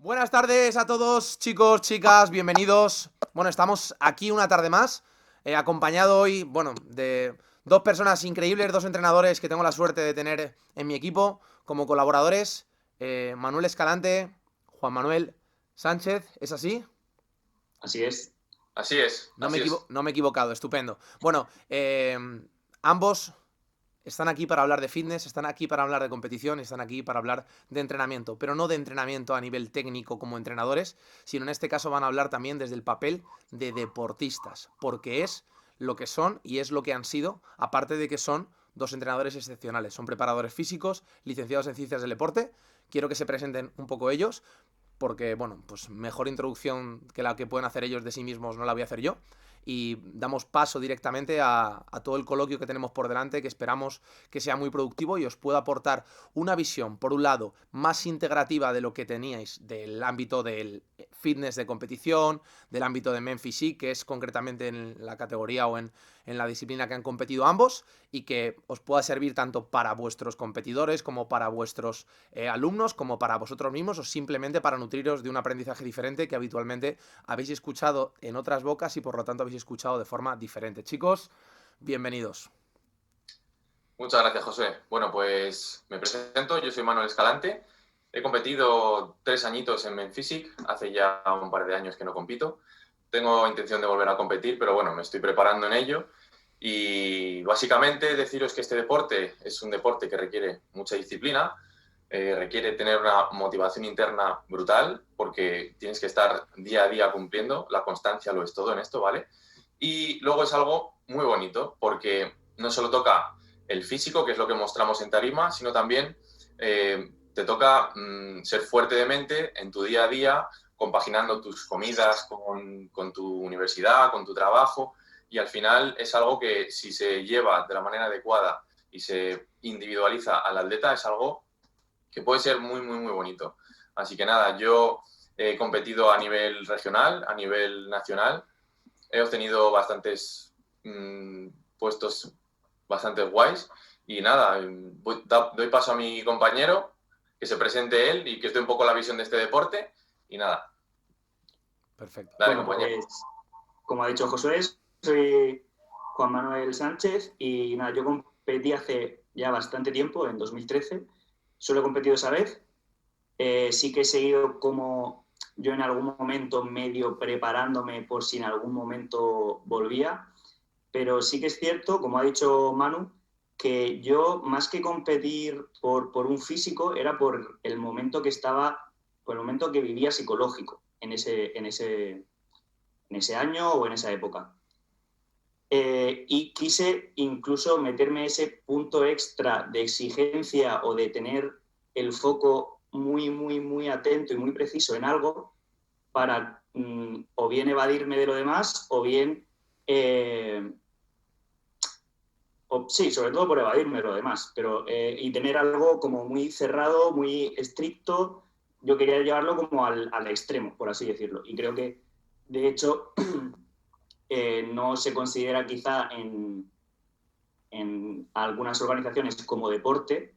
Buenas tardes a todos, chicos, chicas, bienvenidos. Bueno, estamos aquí una tarde más, acompañado hoy, de dos personas increíbles, dos entrenadores que tengo la suerte de tener en mi equipo como colaboradores. Manuel Escalante, Juan Manuel Sánchez, ¿es así? Así es. Así es, No me así es. no me he equivocado, estupendo. Bueno, ambos están aquí para hablar de fitness, están aquí para hablar de competición, están aquí para hablar de entrenamiento, pero no de entrenamiento a nivel técnico como entrenadores, sino en este caso van a hablar también desde el papel de deportistas, porque es lo que son y es lo que han sido, aparte de que son dos entrenadores excepcionales. Son preparadores físicos, licenciados en ciencias del deporte. Quiero que se presenten un poco ellos, porque, bueno, pues mejor introducción que la que pueden hacer ellos de sí mismos no la voy a hacer yo. Y damos paso directamente a todo el coloquio que tenemos por delante, que esperamos que sea muy productivo y os pueda aportar una visión, por un lado, más integrativa de lo que teníais del ámbito del fitness de competición, del ámbito de Men Physique, que es concretamente en la categoría o en la disciplina que han competido ambos, y que os pueda servir tanto para vuestros competidores como para vuestros alumnos, como para vosotros mismos, o simplemente para nutriros de un aprendizaje diferente que habitualmente habéis escuchado en otras bocas y por lo tanto habéis escuchado de forma diferente. Chicos, bienvenidos. Muchas gracias, José. Bueno, pues me presento, yo soy Manuel Escalante. He competido 3 añitos en Men Physique, hace ya un par de años que no compito. Tengo intención de volver a competir, pero bueno, me estoy preparando en ello. Y básicamente deciros que este deporte es un deporte que requiere mucha disciplina, requiere tener una motivación interna brutal, porque tienes que estar día a día cumpliendo, la constancia lo es todo en esto, ¿vale? Y luego es algo muy bonito, porque no solo toca el físico, que es lo que mostramos en tarima, sino también te toca ser fuerte de mente en tu día a día, compaginando tus comidas con tu universidad, con tu trabajo, y al final es algo que si se lleva de la manera adecuada y se individualiza al atleta, es algo que puede ser muy, muy, muy bonito. Así que nada, yo he competido a nivel regional, a nivel nacional, he obtenido bastantes puestos bastante guays. Y nada, doy paso a mi compañero, que se presente él y que os dé un poco la visión de este deporte. Y nada, Perfecto. dale, Bueno, compañero. pues como ha dicho Josué, soy Juan Manuel Sánchez y nada, yo competí hace ya bastante tiempo, en 2013. Solo he competido esa vez. Sí que he seguido como yo en algún momento medio preparándome por si en algún momento volvía, pero sí que es cierto, como ha dicho Manu, que yo más que competir por un físico era por el momento que estaba, por el momento que vivía psicológico en ese año o en esa época. Y quise incluso meterme ese punto extra de exigencia o de tener el foco muy, muy, muy atento y muy preciso en algo para o bien evadirme de lo demás o bien, sí, sobre todo por evadirme de lo demás, pero y tener algo como muy cerrado, muy estricto. Yo quería llevarlo como al extremo, por así decirlo. Y creo que, de hecho, no se considera quizá en algunas organizaciones como deporte,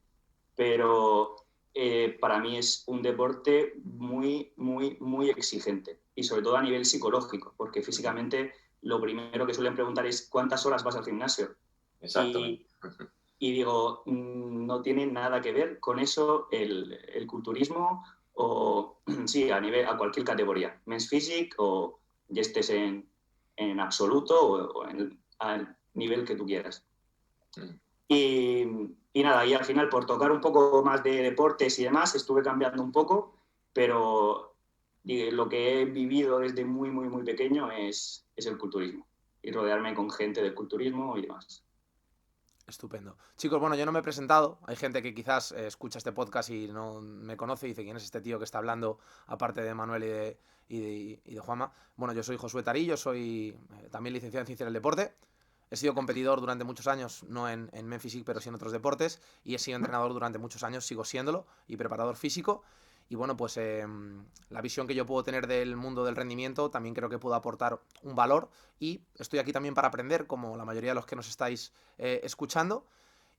pero para mí es un deporte muy, muy, muy exigente y sobre todo a nivel psicológico, porque físicamente lo primero que suelen preguntar es ¿cuántas horas vas al gimnasio? Exactamente. Y, y digo, no tiene nada que ver con eso el culturismo o sí, a cualquier categoría, men's physique o ya estés en absoluto o al nivel que tú quieras. Y, y nada, y al final por tocar un poco más de deportes y demás, estuve cambiando un poco, pero lo que he vivido desde muy, muy, muy pequeño es el culturismo y rodearme con gente del culturismo y demás. Estupendo. Chicos, bueno, yo no me he presentado. Hay gente que quizás escucha este podcast y no me conoce y dice quién es este tío que está hablando, aparte de Manuel y de Juanma. Bueno, yo soy Josué Tarillo, soy también licenciado en Ciencias del Deporte. He sido competidor durante muchos años, no en Men Physique, pero sí en otros deportes. Y he sido entrenador durante muchos años, sigo siéndolo, y preparador físico. Y bueno, pues la visión que yo puedo tener del mundo del rendimiento también creo que puedo aportar un valor. Y estoy aquí también para aprender, como la mayoría de los que nos estáis escuchando.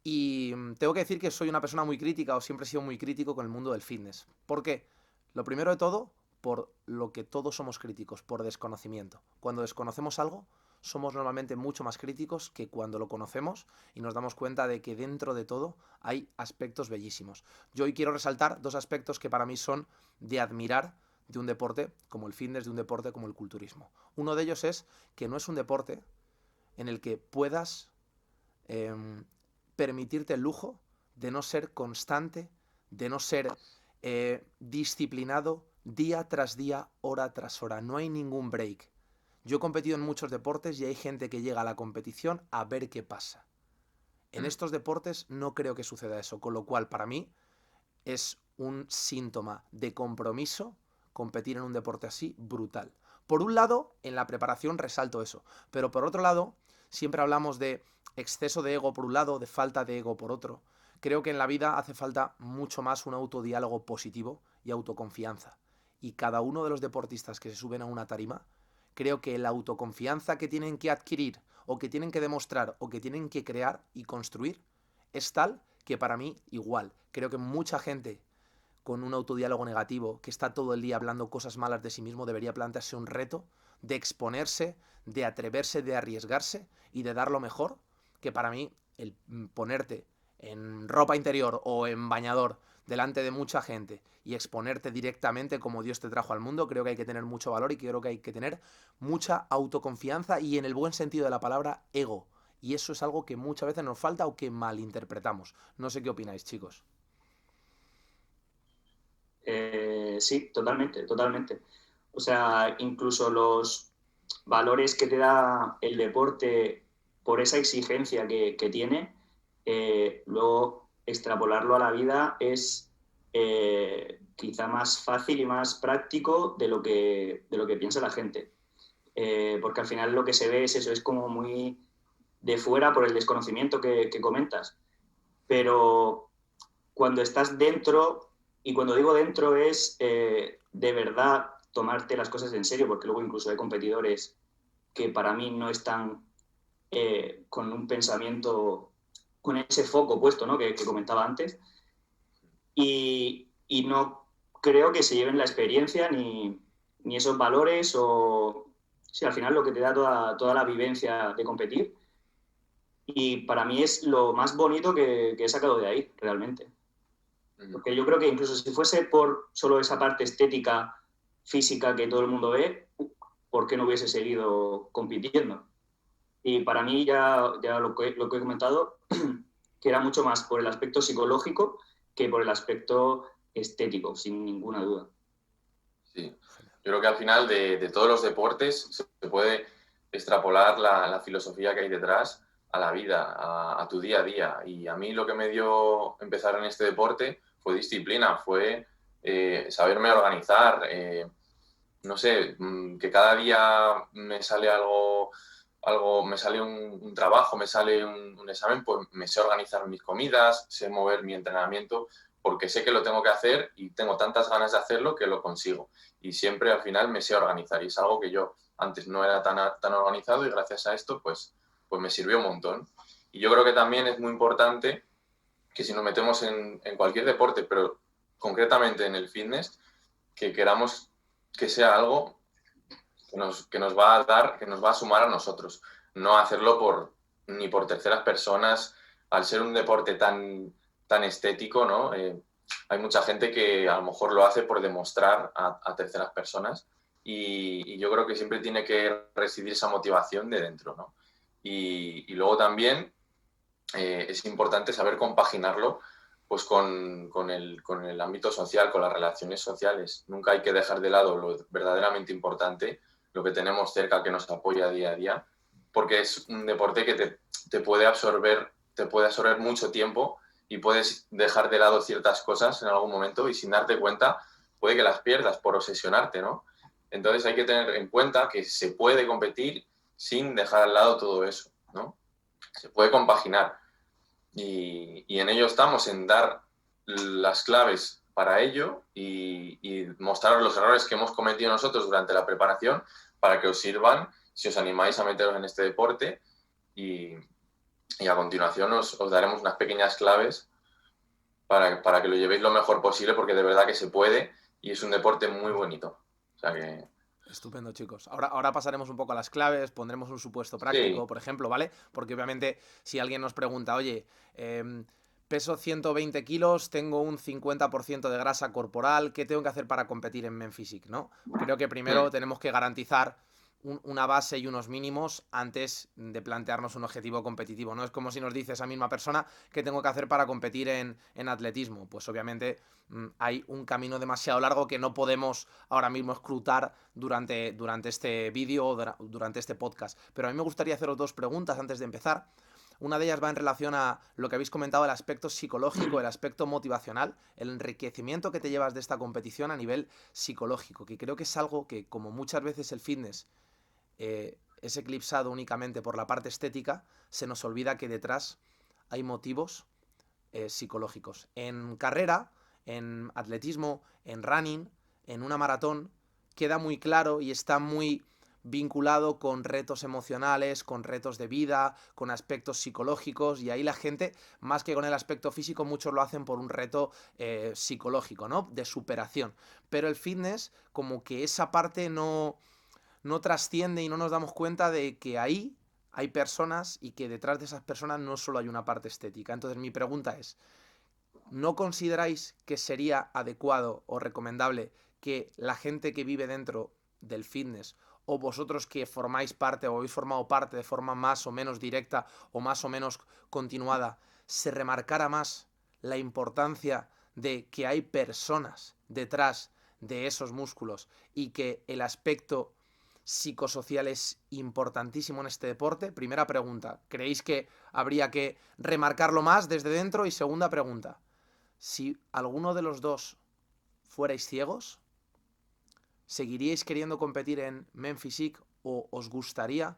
Y tengo que decir que soy una persona muy crítica, o siempre he sido muy crítico con el mundo del fitness. ¿Por qué? Lo primero de todo, por lo que todos somos críticos, por desconocimiento. Cuando desconocemos algo, somos normalmente mucho más críticos que cuando lo conocemos y nos damos cuenta de que dentro de todo hay aspectos bellísimos. Yo hoy quiero resaltar 2 aspectos que para mí son de admirar de un deporte como el fitness, de un deporte como el culturismo. Uno de ellos es que no es un deporte en el que puedas permitirte el lujo de no ser constante, de no ser disciplinado día tras día, hora tras hora. No hay ningún break. Yo he competido en muchos deportes y hay gente que llega a la competición a ver qué pasa. En estos deportes no creo que suceda eso, con lo cual para mí es un síntoma de compromiso competir en un deporte así brutal. Por un lado, en la preparación resalto eso, pero por otro lado, siempre hablamos de exceso de ego por un lado, de falta de ego por otro. Creo que en la vida hace falta mucho más un autodiálogo positivo y autoconfianza. Y cada uno de los deportistas que se suben a una tarima, creo que la autoconfianza que tienen que adquirir o que tienen que demostrar o que tienen que crear y construir es tal que para mí igual. Creo que mucha gente con un autodiálogo negativo, que está todo el día hablando cosas malas de sí mismo, debería plantearse un reto de exponerse, de atreverse, de arriesgarse y de dar lo mejor, que para mí el ponerte en ropa interior o en bañador delante de mucha gente y exponerte directamente como Dios te trajo al mundo, creo que hay que tener mucho valor y creo que hay que tener mucha autoconfianza y, en el buen sentido de la palabra, ego. Y eso es algo que muchas veces nos falta o que malinterpretamos. No sé qué opináis, chicos. Sí, totalmente, totalmente. O sea, incluso los valores que te da el deporte por esa exigencia que tiene, luego extrapolarlo a la vida es quizá más fácil y más práctico de lo que piensa la gente. Porque al final lo que se ve es eso, es como muy de fuera por el desconocimiento que comentas. Pero cuando estás dentro, y cuando digo dentro es de verdad tomarte las cosas en serio, porque luego incluso hay competidores que para mí no están con un pensamiento, con ese foco puesto, ¿no? que comentaba antes, y no creo que se lleven la experiencia ni esos valores o, sí, al final lo que te da toda la vivencia de competir. Y para mí es lo más bonito que he sacado de ahí, realmente. Porque yo creo que incluso si fuese por solo esa parte estética, física que todo el mundo ve, ¿por qué no hubiese seguido compitiendo? Y para mí ya lo que he comentado, que era mucho más por el aspecto psicológico que por el aspecto estético, sin ninguna duda. Sí, yo creo que al final de todos los deportes se puede extrapolar la filosofía que hay detrás a la vida, a tu día a día. Y a mí lo que me dio empezar en este deporte fue disciplina, fue saberme organizar, no sé, que cada día me sale algo me sale un trabajo, me sale un examen, pues me sé organizar mis comidas, sé mover mi entrenamiento, porque sé que lo tengo que hacer y tengo tantas ganas de hacerlo que lo consigo. Y siempre al final me sé organizar y es algo que yo antes no era tan organizado y gracias a esto pues me sirvió un montón. Y yo creo que también es muy importante que si nos metemos en cualquier deporte, pero concretamente en el fitness, que queramos que sea algo que nos va a dar, que nos va a sumar a nosotros. No hacerlo ni por terceras personas, al ser un deporte tan estético, ¿no? Hay mucha gente que a lo mejor lo hace por demostrar a terceras personas y yo creo que siempre tiene que residir esa motivación de dentro, ¿no? Y luego también es importante saber compaginarlo pues con el ámbito social, con las relaciones sociales. Nunca hay que dejar de lado lo verdaderamente importante, lo que tenemos cerca que nos apoya día a día, porque es un deporte que te puede absorber mucho tiempo y puedes dejar de lado ciertas cosas en algún momento y sin darte cuenta puede que las pierdas por obsesionarte, ¿no? Entonces hay que tener en cuenta que se puede competir sin dejar al lado todo eso, ¿no? Se puede compaginar y en ello estamos, en dar las claves para ello y mostraros los errores que hemos cometido nosotros durante la preparación para que os sirvan si os animáis a meteros en este deporte y a continuación os daremos unas pequeñas claves para que lo llevéis lo mejor posible porque de verdad que se puede y es un deporte muy bonito. O sea que Estupendo, chicos. Ahora pasaremos un poco a las claves, pondremos un supuesto práctico, sí, por ejemplo, ¿vale? Porque obviamente si alguien nos pregunta, oye, peso 120 kilos, tengo un 50% de grasa corporal, ¿qué tengo que hacer para competir en Men Physique, ¿no? Creo que primero mm, tenemos que garantizar una base y unos mínimos antes de plantearnos un objetivo competitivo. No es como si nos dice esa misma persona qué tengo que hacer para competir en atletismo. Pues obviamente hay un camino demasiado largo que no podemos ahora mismo escrutar durante este vídeo o durante este podcast. Pero a mí me gustaría haceros dos preguntas antes de empezar. Una de ellas va en relación a lo que habéis comentado, el aspecto psicológico, el aspecto motivacional, el enriquecimiento que te llevas de esta competición a nivel psicológico, que creo que es algo que, como muchas veces el fitness es eclipsado únicamente por la parte estética, se nos olvida que detrás hay motivos psicológicos. En carrera, en atletismo, en running, en una maratón, queda muy claro y está muy vinculado con retos emocionales, con retos de vida, con aspectos psicológicos, y ahí la gente, más que con el aspecto físico, muchos lo hacen por un reto psicológico, ¿no? De superación. Pero el fitness, como que esa parte no trasciende y no nos damos cuenta de que ahí hay personas y que detrás de esas personas no solo hay una parte estética. Entonces mi pregunta es, ¿no consideráis que sería adecuado o recomendable que la gente que vive dentro del fitness o vosotros que formáis parte o habéis formado parte de forma más o menos directa o más o menos continuada, se remarcara más la importancia de que hay personas detrás de esos músculos y que el aspecto psicosocial es importantísimo en este deporte? Primera pregunta, ¿creéis que habría que remarcarlo más desde dentro? Y segunda pregunta, si alguno de los dos fuerais ciegos, ¿seguiríais queriendo competir en Men Physique o os gustaría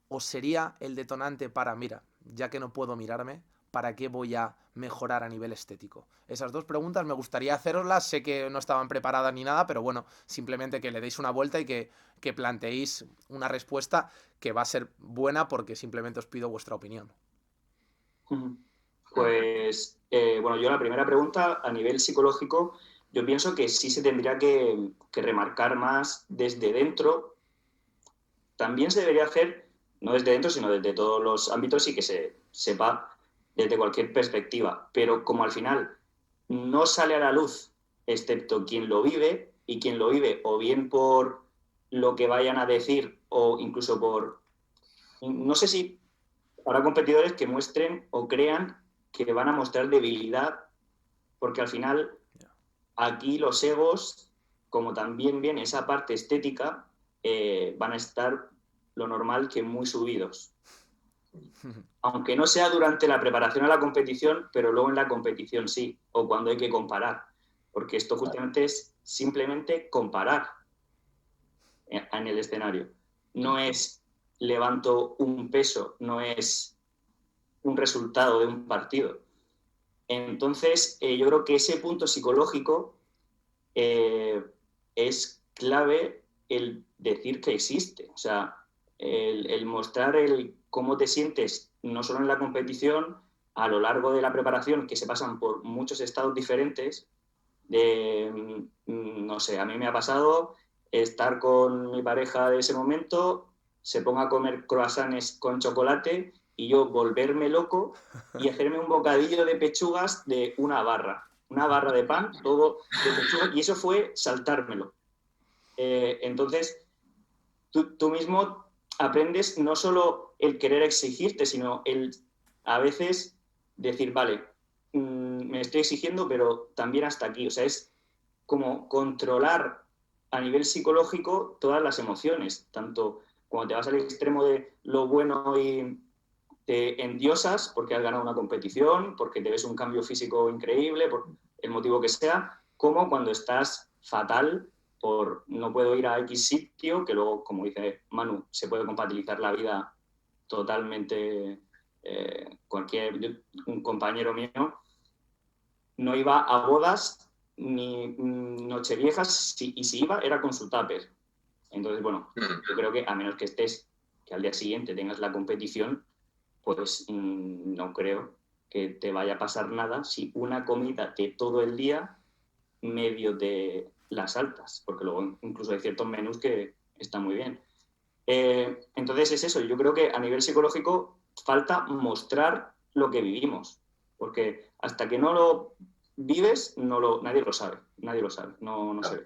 o sería el detonante para, mira, ya que no puedo mirarme, ¿para qué voy a mejorar a nivel estético? Esas dos preguntas me gustaría haceroslas, sé que no estaban preparadas ni nada, pero bueno, simplemente que le deis una vuelta y que planteéis una respuesta que va a ser buena porque simplemente os pido vuestra opinión. mm, Pues, bueno, yo la primera pregunta, a nivel psicológico, yo pienso que sí se tendría que remarcar más desde dentro. También se debería hacer, no desde dentro, sino desde todos los ámbitos y que se sepa desde cualquier perspectiva. Pero como al final no sale a la luz, excepto quien lo vive, y quien lo vive o bien por lo que vayan a decir o incluso por, no sé si habrá competidores que muestren o crean que van a mostrar debilidad, porque al final aquí los egos, como también viene esa parte estética, van a estar lo normal que muy subidos. Aunque no sea durante la preparación a la competición, pero luego en la competición sí, o cuando hay que comparar. Porque esto justamente es simplemente comparar en el escenario. No es levanto un peso, no es un resultado de un partido. Entonces, yo creo que ese punto psicológico eh, es clave el decir que existe. O sea, el mostrar el cómo te sientes, no solo en la competición, a lo largo de la preparación, que se pasan por muchos estados diferentes. No sé, a mí me ha pasado estar con mi pareja de ese momento, se ponga a comer croissants con chocolate y yo volverme loco y hacerme un bocadillo de pechugas de una barra de pan, todo de pechuga, y eso fue saltármelo. Entonces, tú mismo aprendes no solo el querer exigirte, sino el a veces decir, vale, me estoy exigiendo, pero también hasta aquí. O sea, es como controlar a nivel psicológico todas las emociones, tanto cuando te vas al extremo de lo bueno y te endiosas porque has ganado una competición, porque te ves un cambio físico increíble, por el motivo que sea, como cuando estás fatal por no puedo ir a X sitio, que luego, como dice Manu, se puede compatibilizar la vida totalmente. Un compañero mío no iba a bodas ni nocheviejas, y si iba era con su tupper. Entonces, bueno, mm. yo creo que a menos que estés, que al día siguiente tengas la competición, pues no creo que te vaya a pasar nada si una comida de todo el día medio las altas, porque luego incluso hay ciertos menús que están muy bien. Entonces es eso, yo creo que a nivel psicológico falta mostrar lo que vivimos, porque hasta que no lo vives, nadie lo sabe, no se ve.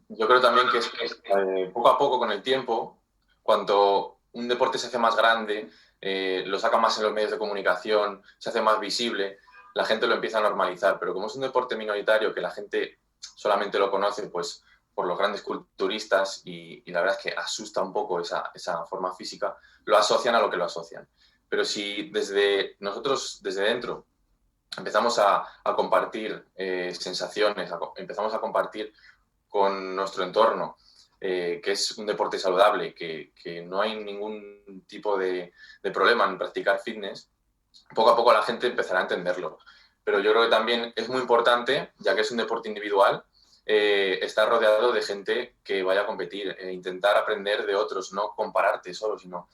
Yo creo también que es que poco a poco con el tiempo, cuanto un deporte se hace más grande, lo saca más en los medios de comunicación, se hace más visible, la gente lo empieza a normalizar. Pero como es un deporte minoritario que la gente solamente lo conoce pues, por los grandes culturistas y la verdad es que asusta un poco esa forma física, lo asocian a lo que lo asocian. Pero si nosotros desde dentro empezamos a compartir sensaciones, empezamos a compartir con nuestro entorno, que es un deporte saludable, que no hay ningún tipo de problema en practicar fitness, poco a poco la gente empezará a entenderlo. Pero yo creo que también es muy importante, ya que es un deporte individual, estar rodeado de gente que vaya a competir, intentar aprender de otros, no compararte solo, sino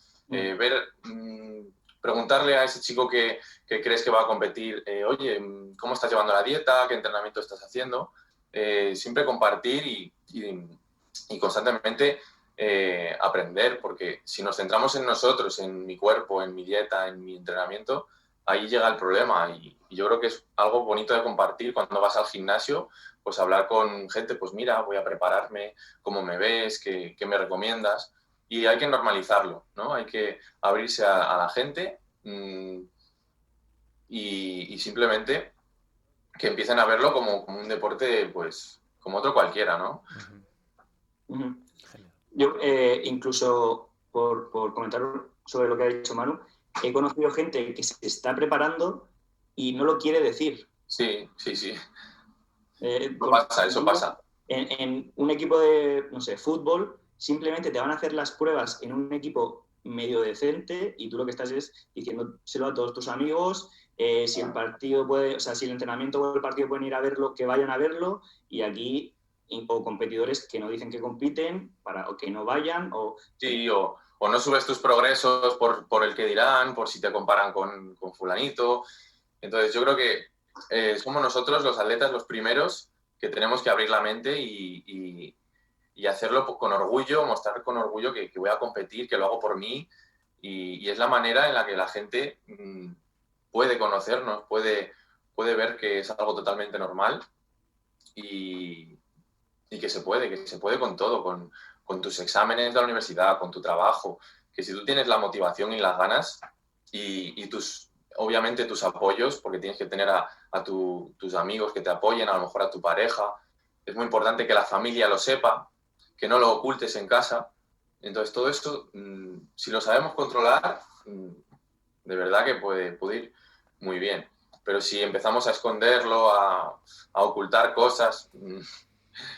preguntarle a ese chico que crees que va a competir, oye, ¿cómo estás llevando la dieta? ¿Qué entrenamiento estás haciendo? Siempre compartir y constantemente aprender, porque si nos centramos en nosotros, en mi cuerpo, en mi dieta, en mi entrenamiento, ahí llega el problema y yo creo que es algo bonito de compartir cuando vas al gimnasio, pues hablar con gente, pues mira, voy a prepararme, ¿cómo me ves? ¿Qué me recomiendas? Y hay que normalizarlo, ¿no? Hay que abrirse a la gente y simplemente que empiecen a verlo como un deporte, pues, como otro cualquiera, ¿no? Yo, incluso por comentar sobre lo que ha dicho Manu, he conocido gente que se está preparando y no lo quiere decir. Sí. Eso pasa. En un equipo de, no sé, fútbol, simplemente te van a hacer las pruebas en un equipo medio decente y tú lo que estás es diciéndoselo a todos tus amigos, si el partido puede, o sea, si el entrenamiento o el partido pueden ir a verlo, que vayan a verlo, y aquí o competidores que no dicen que compiten o que no vayan Sí, o no subes tus progresos por el que dirán, por si te comparan con fulanito. Entonces yo creo que somos nosotros los atletas los primeros que tenemos que abrir la mente y hacerlo con orgullo, mostrar con orgullo que voy a competir, que lo hago por mí y es la manera en la que la gente puede conocernos, puede ver que es algo totalmente normal y que se puede con todo, con tus exámenes de la universidad, con tu trabajo, que si tú tienes la motivación y las ganas y obviamente tus apoyos, porque tienes que tener a tus amigos que te apoyen, a lo mejor a tu pareja, es muy importante que la familia lo sepa, que no lo ocultes en casa. Entonces todo esto, si lo sabemos controlar, de verdad que puede ir muy bien. Pero si empezamos a esconderlo, a ocultar cosas,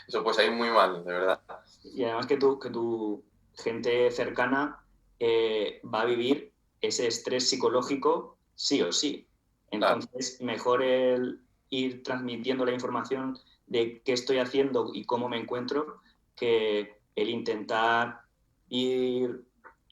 eso pues ahí muy mal, de verdad. Y además que tu gente cercana va a vivir ese estrés psicológico sí o sí. Entonces, claro, mejor el ir transmitiendo la información de qué estoy haciendo y cómo me encuentro que el intentar ir...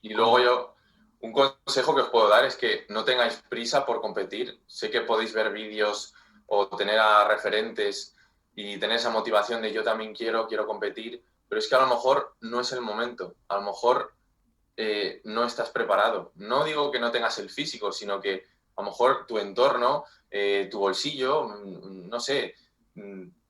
Y luego un consejo que os puedo dar es que no tengáis prisa por competir. Sé que podéis ver vídeos o tener a referentes y tener esa motivación de yo también quiero competir, pero es que a lo mejor no es el momento, a lo mejor no estás preparado. No digo que no tengas el físico, sino que a lo mejor tu entorno, tu bolsillo, no sé,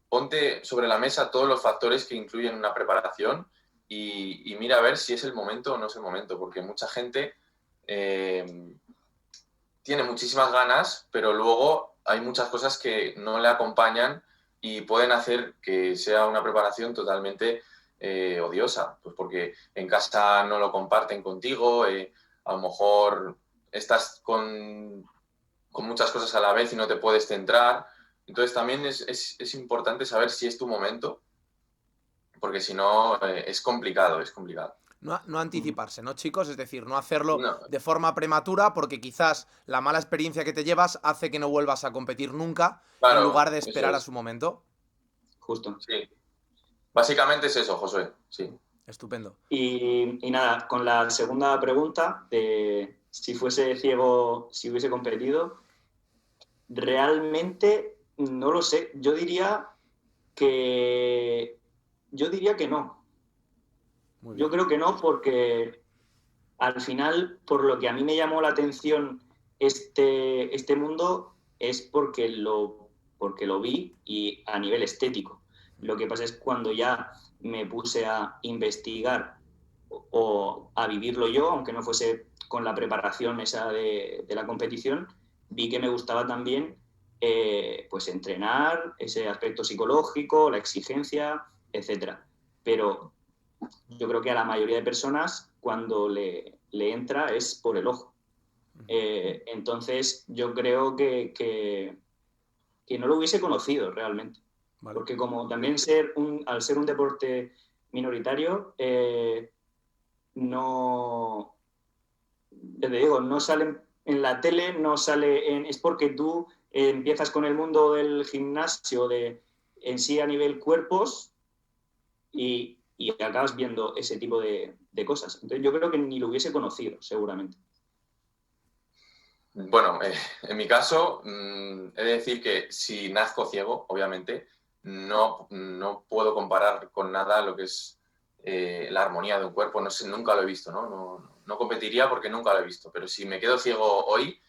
ponte sobre la mesa todos los factores que influyen en una preparación y mira a ver si es el momento o no es el momento, porque mucha gente tiene muchísimas ganas, pero luego hay muchas cosas que no le acompañan y pueden hacer que sea una preparación totalmente odiosa, pues porque en casa no lo comparten contigo, a lo mejor estás con muchas cosas a la vez y no te puedes centrar. Entonces también es importante saber si es tu momento, porque si no es complicado. No anticiparse, ¿no, chicos? Es decir, no hacerlo de forma prematura porque quizás la mala experiencia que te llevas hace que no vuelvas a competir nunca, claro, en lugar de esperar a su momento. Justo. Sí. Básicamente es eso, Josué. Sí. Estupendo. Y nada, con la segunda pregunta de si fuese ciego, si hubiese competido, realmente no lo sé. Yo diría que yo diría que no. Muy bien. Yo creo que no, porque al final, por lo que a mí me llamó la atención este mundo, es porque lo vi y a nivel estético. Lo que pasa es cuando ya me puse a investigar o a vivirlo yo, aunque no fuese con la preparación esa de la competición, vi que me gustaba también pues entrenar, ese aspecto psicológico, la exigencia, etcétera. Pero yo creo que a la mayoría de personas cuando le entra es por el ojo. Entonces yo creo que no lo hubiese conocido realmente. Vale. Porque como también al ser un deporte minoritario, no, te digo, no sale en la tele, no sale es porque tú empiezas con el mundo del gimnasio en sí a nivel cuerpos y acabas viendo ese tipo de cosas. Entonces yo creo que ni lo hubiese conocido, seguramente. Bueno, en mi caso, he de decir que si nazco ciego, obviamente, no puedo comparar con nada lo que es la armonía de un cuerpo. No sé, nunca lo he visto, ¿no? No competiría porque nunca lo he visto. Pero si me quedo ciego hoy,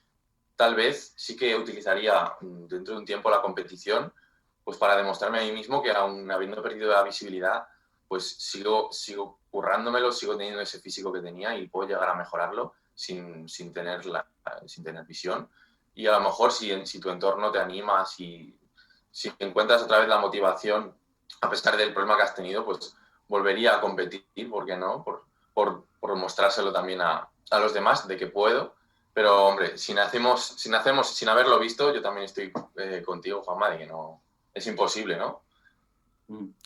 tal vez sí que utilizaría dentro de un tiempo la competición, pues para demostrarme a mí mismo que aún habiendo perdido la visibilidad, pues sigo currándomelo, sigo teniendo ese físico que tenía y puedo llegar a mejorarlo sin tener visión. Y a lo mejor si tu entorno te anima, si encuentras otra vez la motivación, a pesar del problema que has tenido, pues volvería a competir, ¿por qué no? Por mostrárselo también a los demás de que puedo. Pero, hombre, sin haberlo visto, yo también estoy contigo, Juanma, de que no, es imposible, ¿no?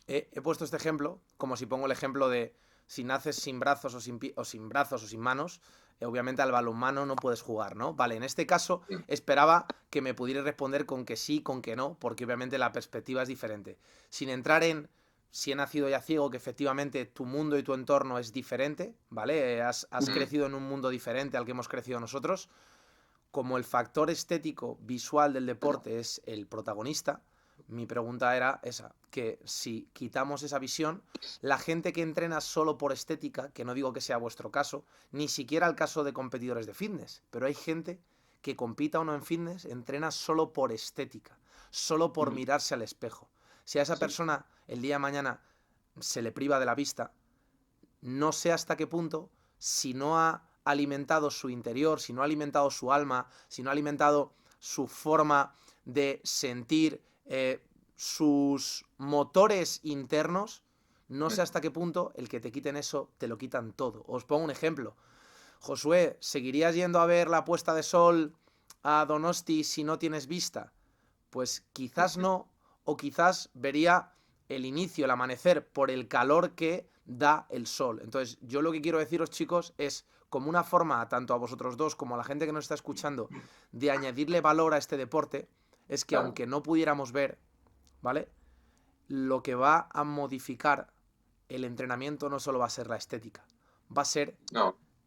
He puesto este ejemplo, como si pongo el ejemplo de si naces sin brazos o sin brazos o sin manos, obviamente al balonmano no puedes jugar, ¿no? Vale, en este caso esperaba que me pudieras responder con que sí, con que no, porque obviamente la perspectiva es diferente. Sin entrar en si he nacido ya ciego, que efectivamente tu mundo y tu entorno es diferente, ¿vale? Has crecido en un mundo diferente al que hemos crecido nosotros. Como el factor estético visual del deporte es el protagonista, mi pregunta era esa, que si quitamos esa visión, la gente que entrena solo por estética, que no digo que sea vuestro caso, ni siquiera el caso de competidores de fitness, pero hay gente que compita o no en fitness, entrena solo por estética, solo por mirarse al espejo. Si a esa persona el día de mañana se le priva de la vista, no sé hasta qué punto, si no ha alimentado su interior, si no ha alimentado su alma, si no ha alimentado su forma de sentir, sus motores internos, no sé hasta qué punto el que te quiten eso te lo quitan todo. Os pongo un ejemplo. Josué, ¿seguirías yendo a ver la puesta de sol a Donosti si no tienes vista? Pues quizás no, o quizás vería el inicio, el amanecer, por el calor que da el sol. Entonces, yo lo que quiero deciros, chicos, es como una forma, tanto a vosotros dos como a la gente que nos está escuchando, de añadirle valor a este deporte, es que aunque no pudiéramos ver, ¿vale? Lo que va a modificar el entrenamiento no solo va a ser la estética, va a ser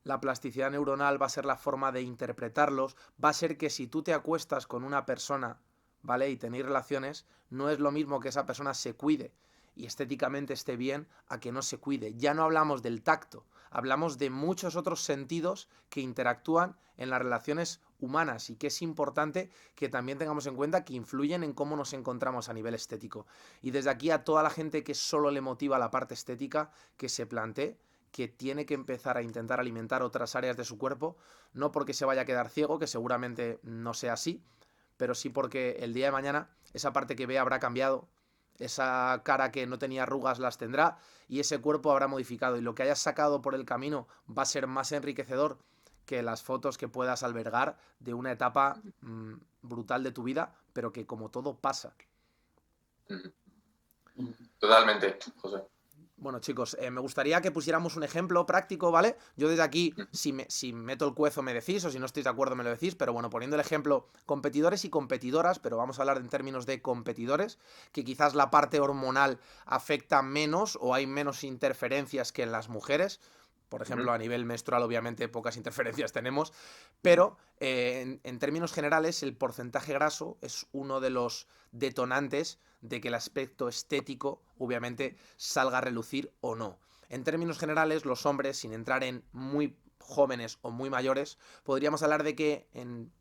la plasticidad neuronal, va a ser la forma de interpretarlos, va a ser que si tú te acuestas con una persona, ¿vale? Y tenéis relaciones, no es lo mismo que esa persona se cuide y estéticamente esté bien a que no se cuide. Ya no hablamos del tacto, hablamos de muchos otros sentidos que interactúan en las relaciones humanas y que es importante que también tengamos en cuenta que influyen en cómo nos encontramos a nivel estético. Y desde aquí a toda la gente que solo le motiva la parte estética, que se plantee que tiene que empezar a intentar alimentar otras áreas de su cuerpo, no porque se vaya a quedar ciego, que seguramente no sea así, pero sí porque el día de mañana esa parte que ve habrá cambiado, esa cara que no tenía arrugas las tendrá y ese cuerpo habrá modificado y lo que hayas sacado por el camino va a ser más enriquecedor que las fotos que puedas albergar de una etapa brutal de tu vida, pero que como todo pasa. Totalmente, José. Bueno, chicos, me gustaría que pusiéramos un ejemplo práctico, ¿vale? Yo desde aquí, si meto el cuezo me decís, o si no estáis de acuerdo me lo decís, pero bueno, poniendo el ejemplo, competidores y competidoras, pero vamos a hablar en términos de competidores, que quizás la parte hormonal afecta menos o hay menos interferencias que en las mujeres. Por ejemplo, a nivel menstrual, obviamente, pocas interferencias tenemos, pero en términos generales, el porcentaje graso es uno de los detonantes de que el aspecto estético, obviamente, salga a relucir o no. En términos generales, los hombres, sin entrar en muy jóvenes o muy mayores, podríamos hablar de que en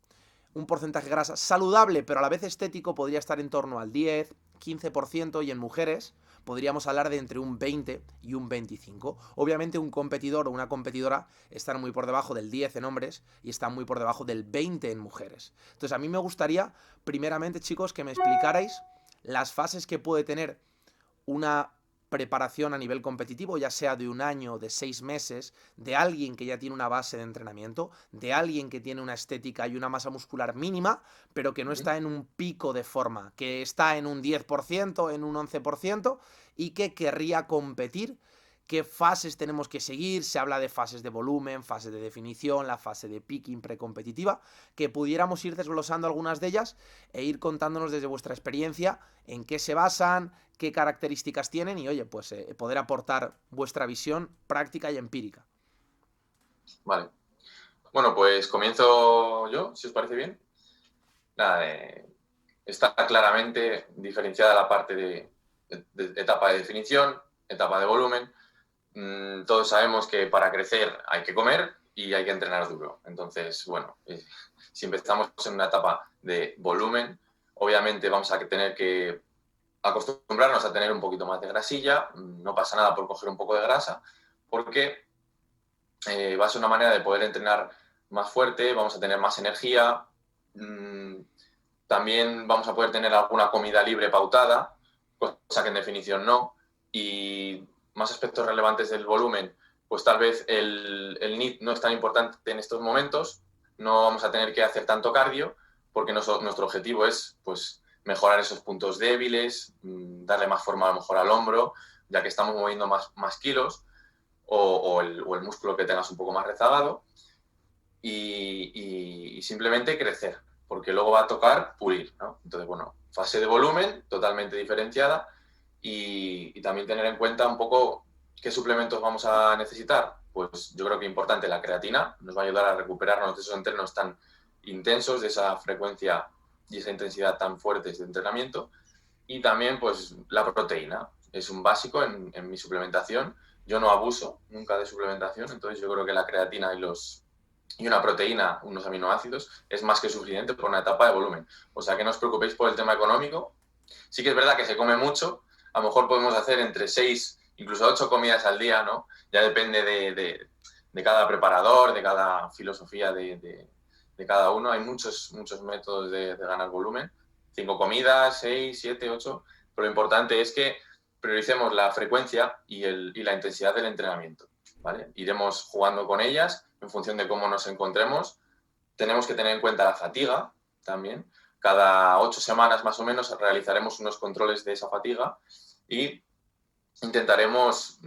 un porcentaje grasa saludable, pero a la vez estético, podría estar en torno al 10, 15%, y en mujeres podríamos hablar de entre un 20 y un 25. Obviamente un competidor o una competidora están muy por debajo del 10 en hombres y están muy por debajo del 20 en mujeres. Entonces a mí me gustaría, primeramente, chicos, que me explicarais las fases que puede tener una preparación a nivel competitivo, ya sea de un año, de 6 meses, de alguien que ya tiene una base de entrenamiento, de alguien que tiene una estética y una masa muscular mínima, pero que no está en un pico de forma, que está en un 10%, en un 11%, y que querría competir. ¿Qué fases tenemos que seguir? Se habla de fases de volumen, fases de definición, la fase de picking precompetitiva, que pudiéramos ir desglosando algunas de ellas e ir contándonos desde vuestra experiencia en qué se basan, qué características tienen y, oye, pues poder aportar vuestra visión práctica y empírica. Vale. Bueno, pues comienzo yo, si os parece bien. Nada, está claramente diferenciada la parte de etapa de definición, etapa de volumen. Todos sabemos que para crecer hay que comer y hay que entrenar duro. Entonces, bueno, si empezamos en una etapa de volumen, obviamente vamos a tener que acostumbrarnos a tener un poquito más de grasilla. No pasa nada por coger un poco de grasa, porque va a ser una manera de poder entrenar más fuerte, vamos a tener más energía. También vamos a poder tener alguna comida libre pautada, cosa que en definición no. Y más aspectos relevantes del volumen, pues tal vez el NEAT no es tan importante en estos momentos, no vamos a tener que hacer tanto cardio, porque nuestro objetivo es pues mejorar esos puntos débiles, darle más forma a lo mejor al hombro, ya que estamos moviendo más kilos, o el músculo que tengas un poco más rezagado, y simplemente crecer, porque luego va a tocar pulir, ¿no? Entonces, bueno, fase de volumen totalmente diferenciada, y también tener en cuenta un poco qué suplementos vamos a necesitar. Pues yo creo que importante la creatina, nos va a ayudar a recuperarnos de esos entrenos tan intensos, de esa frecuencia y esa intensidad tan fuertes de entrenamiento. Y también pues la proteína, es un básico en mi suplementación. Yo no abuso nunca de suplementación, entonces yo creo que la creatina y una proteína, unos aminoácidos, es más que suficiente por una etapa de volumen. O sea que no os preocupéis por el tema económico. Sí que es verdad que se come mucho, a lo mejor podemos hacer entre 6, incluso 8 comidas al día, ¿no? Ya depende de cada preparador, de cada filosofía de cada uno. Hay muchos métodos de ganar volumen. 5 comidas, 6, 7, 8. Pero lo importante es que prioricemos la frecuencia y la intensidad del entrenamiento, ¿vale? Iremos jugando con ellas en función de cómo nos encontremos. Tenemos que tener en cuenta la fatiga también. Cada 8 semanas más o menos realizaremos unos controles de esa fatiga y intentaremos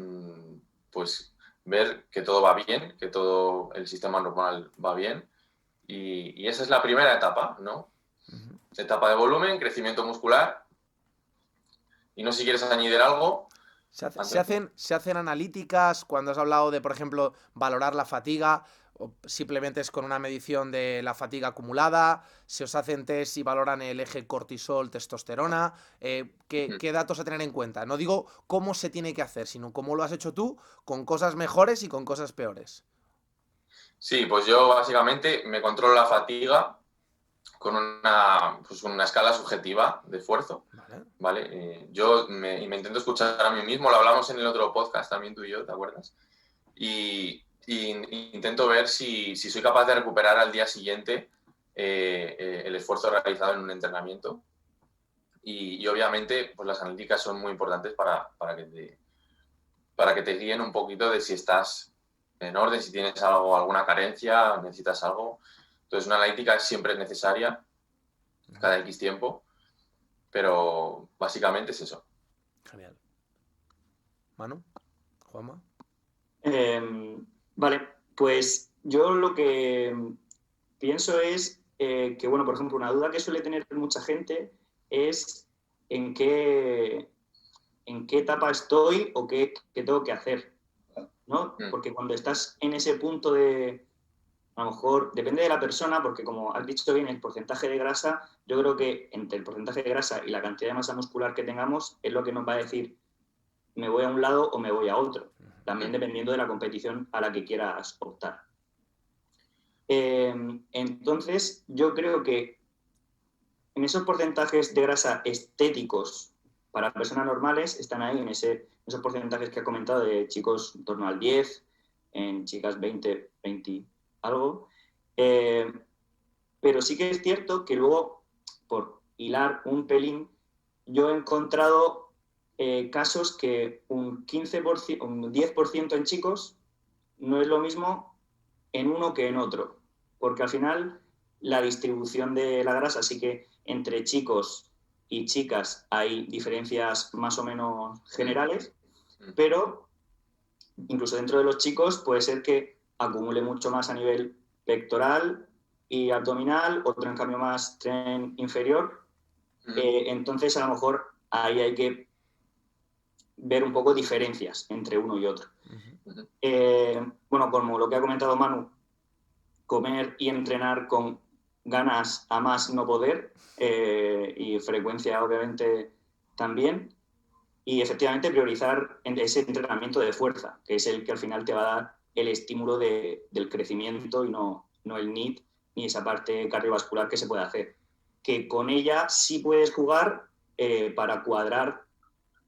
pues ver que todo va bien, que todo el sistema hormonal va bien, y esa es la primera etapa, ¿no? Etapa de volumen, crecimiento muscular, y no sé si quieres añadir algo. Se hacen analíticas cuando has hablado de, por ejemplo, valorar la fatiga, o simplemente es con una medición de la fatiga acumulada. Se os hacen test y valoran el eje cortisol-testosterona. ¿Qué datos a tener en cuenta? No digo cómo se tiene que hacer, sino cómo lo has hecho tú, con cosas mejores y con cosas peores. Sí, pues yo básicamente me controlo la fatiga con una escala subjetiva de esfuerzo, ¿vale? Yo me intento escuchar a mí mismo, lo hablamos en el otro podcast también tú y yo, ¿te acuerdas? Y intento ver si soy capaz de recuperar al día siguiente el esfuerzo realizado en un entrenamiento. Y obviamente pues las analíticas son muy importantes para que te guíen un poquito de si estás en orden, si tienes alguna carencia, necesitas algo. Entonces una analítica siempre es necesaria cada X tiempo, pero básicamente es eso. Genial. Manu, Juanma. Vale, pues yo lo que pienso es que, bueno, por ejemplo, una duda que suele tener mucha gente es en qué etapa estoy o qué tengo que hacer. ¿no? Porque cuando estás en ese punto de, a lo mejor, depende de la persona, porque como has dicho bien, el porcentaje de grasa, yo creo que entre el porcentaje de grasa y la cantidad de masa muscular que tengamos es lo que nos va a decir me voy a un lado o me voy a otro, también dependiendo de la competición a la que quieras optar. Entonces, yo creo que en esos porcentajes de grasa estéticos para personas normales están ahí en esos porcentajes que he comentado de chicos en torno al 10, en chicas 20, 20 algo. Pero sí que es cierto que luego, por hilar un pelín, yo he encontrado casos que un 15%, un 10% en chicos no es lo mismo en uno que en otro. Porque al final la distribución de la grasa sí que entre chicos y chicas hay diferencias más o menos generales, pero incluso dentro de los chicos puede ser que acumule mucho más a nivel pectoral y abdominal, otro en cambio más tren inferior. Entonces a lo mejor ahí hay que ver un poco diferencias entre uno y otro. Bueno, como lo que ha comentado Manu, comer y entrenar con ganas a más no poder y frecuencia obviamente también, y efectivamente priorizar ese entrenamiento de fuerza, que es el que al final te va a dar el estímulo del crecimiento y no el NEAT ni esa parte cardiovascular que se puede hacer. Que con ella sí puedes jugar para cuadrar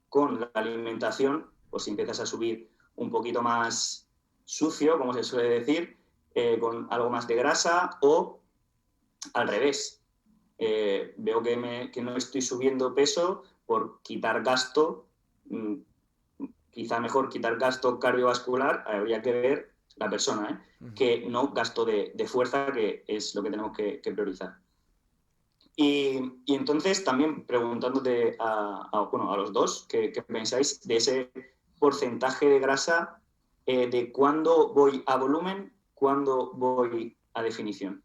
con la alimentación, pues si empiezas a subir un poquito más sucio, como se suele decir, con algo más de grasa, o al revés. Veo que no estoy subiendo peso por quitar gasto, quizá mejor quitar gasto cardiovascular, habría que ver la persona, que no gasto de fuerza, que es lo que tenemos que priorizar. Y entonces también preguntándote a los dos, ¿qué pensáis de ese porcentaje de grasa, de cuándo voy a volumen, cuándo voy a definición?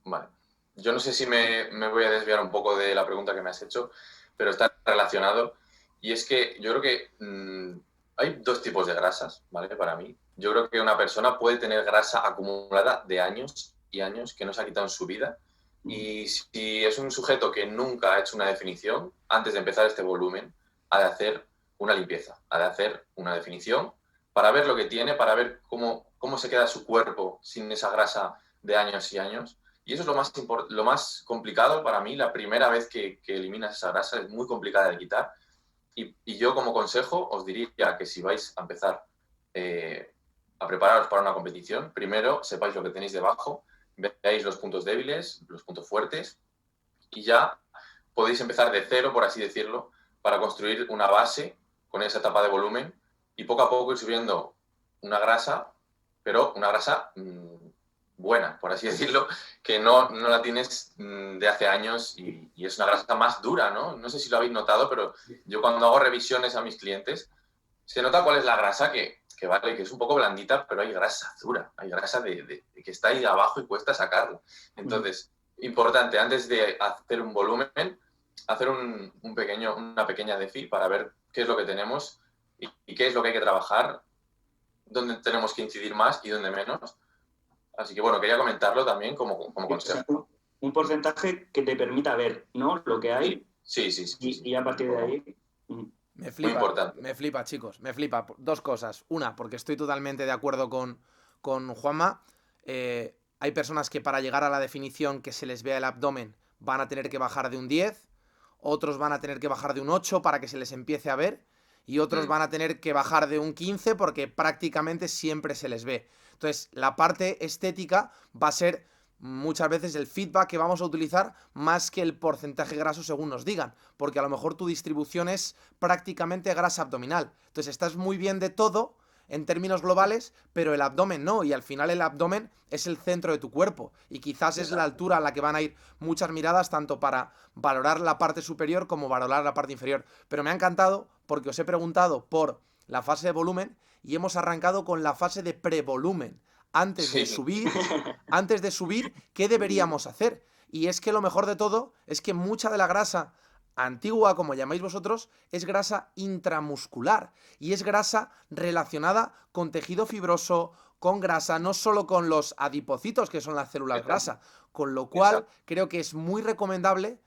Vale. Yo no sé si me voy a desviar un poco de la pregunta que me has hecho, pero está relacionado. Y es que yo creo que hay dos tipos de grasas, ¿vale? Para mí. Yo creo que una persona puede tener grasa acumulada de años y años que no se ha quitado en su vida. Y si es un sujeto que nunca ha hecho una definición, antes de empezar este volumen, ha de hacer una limpieza, ha de hacer una definición para ver lo que tiene, para ver cómo se queda su cuerpo sin esa grasa de años y años. Y eso es lo más complicado para mí. La primera vez que eliminas esa grasa es muy complicada de quitar. Y yo como consejo os diría que si vais a empezar a prepararos para una competición, primero sepáis lo que tenéis debajo, veáis los puntos débiles, los puntos fuertes, y ya podéis empezar de cero, por así decirlo, para construir una base con esa etapa de volumen y poco a poco ir subiendo una grasa, pero una grasa buena, por así decirlo, que no la tienes de hace años y es una grasa más dura, ¿no? No sé si lo habéis notado, pero yo cuando hago revisiones a mis clientes, se nota cuál es la grasa que vale, que es un poco blandita, pero hay grasa dura, hay grasa de que está ahí abajo y cuesta sacarla. Entonces, importante, antes de hacer un volumen, hacer una pequeña defi para ver qué es lo que tenemos y qué es lo que hay que trabajar, dónde tenemos que incidir más y dónde menos. Así que bueno, quería comentarlo también como consejo. Un porcentaje que te permita ver, ¿no? Lo que hay. Sí. Y a partir de ahí... Me flipa, chicos, me flipa. Dos cosas. Una, porque estoy totalmente de acuerdo con Juanma. Hay personas que para llegar a la definición que se les vea el abdomen van a tener que bajar de un 10, otros van a tener que bajar de un 8 para que se les empiece a ver, y otros van a tener que bajar de un 15 porque prácticamente siempre se les ve. Entonces, la parte estética va a ser muchas veces el feedback que vamos a utilizar más que el porcentaje graso según nos digan, porque a lo mejor tu distribución es prácticamente grasa abdominal. Entonces estás muy bien de todo en términos globales, pero el abdomen no, y al final el abdomen es el centro de tu cuerpo, y quizás es la altura a la que van a ir muchas miradas, tanto para valorar la parte superior como valorar la parte inferior. Pero me ha encantado porque os he preguntado por la fase de volumen y hemos arrancado con la fase de prevolumen. Antes de subir, ¿qué deberíamos hacer? Y es que lo mejor de todo es que mucha de la grasa antigua, como llamáis vosotros, es grasa intramuscular y es grasa relacionada con tejido fibroso, con grasa, no solo con los adipocitos, que son las células grasa, con lo cual Exacto. creo que es muy recomendable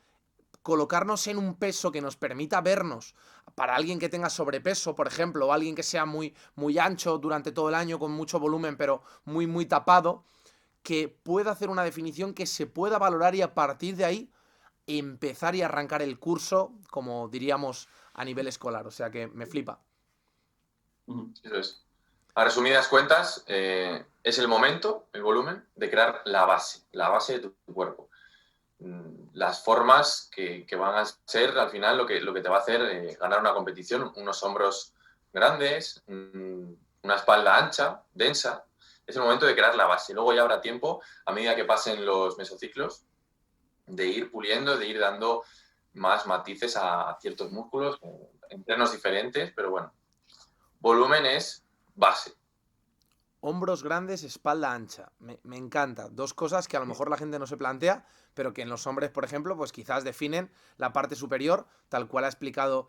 colocarnos en un peso que nos permita vernos para alguien que tenga sobrepeso, por ejemplo, o alguien que sea muy, muy ancho durante todo el año, con mucho volumen, pero muy, muy tapado, que pueda hacer una definición que se pueda valorar y a partir de ahí empezar y arrancar el curso, como diríamos, a nivel escolar. O sea que me flipa. Eso es. A resumidas cuentas, es el momento, el volumen, de crear la base de tu cuerpo. Las formas que van a ser al final lo que te va a hacer ganar una competición, unos hombros grandes, una espalda ancha, densa. Es el momento de crear la base. Luego ya habrá tiempo, a medida que pasen los mesociclos, de ir puliendo, de ir dando más matices a ciertos músculos, entrenos diferentes, pero bueno, volumen es base. Hombros grandes, espalda ancha. Me encanta. Dos cosas que a lo mejor la gente no se plantea, pero que en los hombres, por ejemplo, pues quizás definen la parte superior, tal cual ha explicado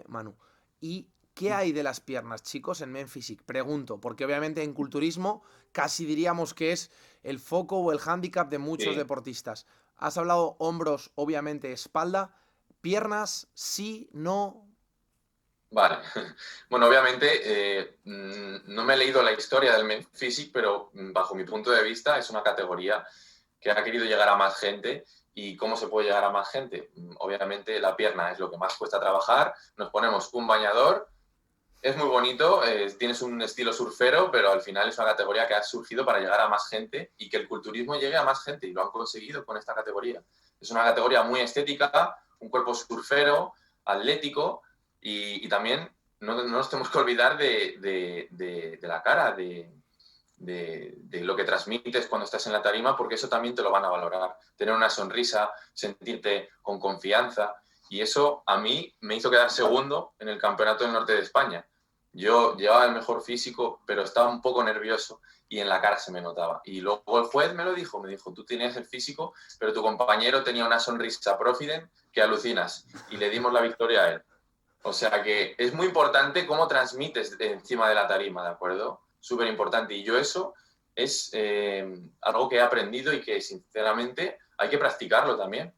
Manu. ¿Y qué hay de las piernas, chicos, en Men Physique? Pregunto, porque obviamente en culturismo casi diríamos que es el foco o el hándicap de muchos Sí. deportistas. Has hablado hombros, obviamente espalda. Piernas, sí, no. Vale. Bueno, obviamente no me he leído la historia del Men Physique, pero bajo mi punto de vista es una categoría que ha querido llegar a más gente. ¿Y cómo se puede llegar a más gente? Obviamente la pierna es lo que más cuesta trabajar. Nos ponemos un bañador, es muy bonito, tienes un estilo surfero, pero al final es una categoría que ha surgido para llegar a más gente y que el culturismo llegue a más gente y lo han conseguido con esta categoría. Es una categoría muy estética, un cuerpo surfero, atlético y también no nos tenemos que olvidar de la cara, de lo que transmites cuando estás en la tarima, porque eso también te lo van a valorar. Tener una sonrisa, sentirte con confianza. Y eso a mí me hizo quedar segundo en el Campeonato del Norte de España. Yo llevaba el mejor físico, pero estaba un poco nervioso y en la cara se me notaba. Y luego el juez me dijo, tú tenías el físico, pero tu compañero tenía una sonrisa profiden que alucinas. Y le dimos la victoria a él. O sea que es muy importante cómo transmites encima de la tarima, ¿de acuerdo? Súper importante. Y yo eso es algo que he aprendido y que sinceramente hay que practicarlo también.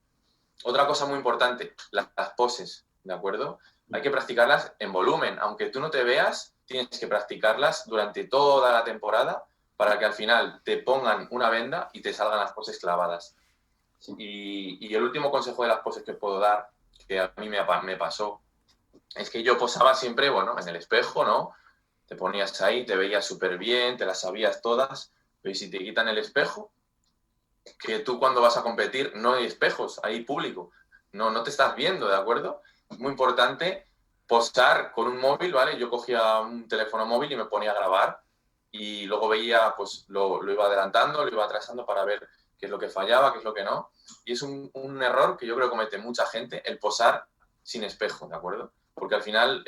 Otra cosa muy importante, las poses, ¿de acuerdo? Hay que practicarlas en volumen. Aunque tú no te veas, tienes que practicarlas durante toda la temporada para que al final te pongan una venda y te salgan las poses clavadas. Sí. Y el último consejo de las poses que puedo dar, que a mí me pasó, es que yo posaba siempre, bueno, en el espejo, ¿no? Te ponías ahí, te veías súper bien, te las sabías todas, pero ¿y si te quitan el espejo? Que tú cuando vas a competir no hay espejos, hay público, no te estás viendo, ¿de acuerdo? Es muy importante posar con un móvil, ¿vale? Yo cogía un teléfono móvil y me ponía a grabar y luego veía, pues lo iba adelantando, lo iba atrasando para ver qué es lo que fallaba, qué es lo que no. Y es un error que yo creo que comete mucha gente, el posar sin espejo, ¿de acuerdo? Porque al final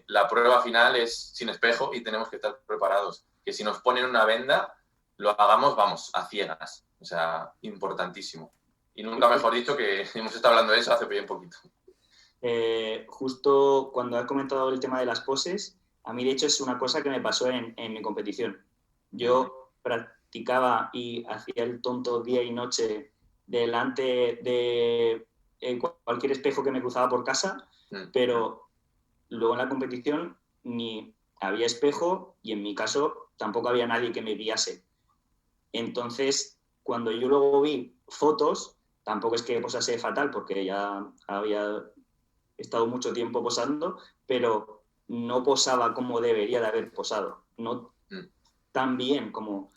la prueba final es sin espejo y tenemos que estar preparados. Que si nos ponen una venda, lo hagamos, vamos, a ciegas. O sea, importantísimo. Y nunca mejor dicho que hemos estado hablando de eso hace bien poquito. Justo cuando has comentado el tema de las poses, a mí de hecho es una cosa que me pasó en mi competición. Yo practicaba y hacía el tonto día y noche delante de cualquier espejo que me cruzaba por casa, pero luego en la competición ni había espejo y en mi caso tampoco había nadie que me guiase. Entonces, cuando yo luego vi fotos, tampoco es que posase fatal porque ya había estado mucho tiempo posando, pero no posaba como debería de haber posado, no tan bien como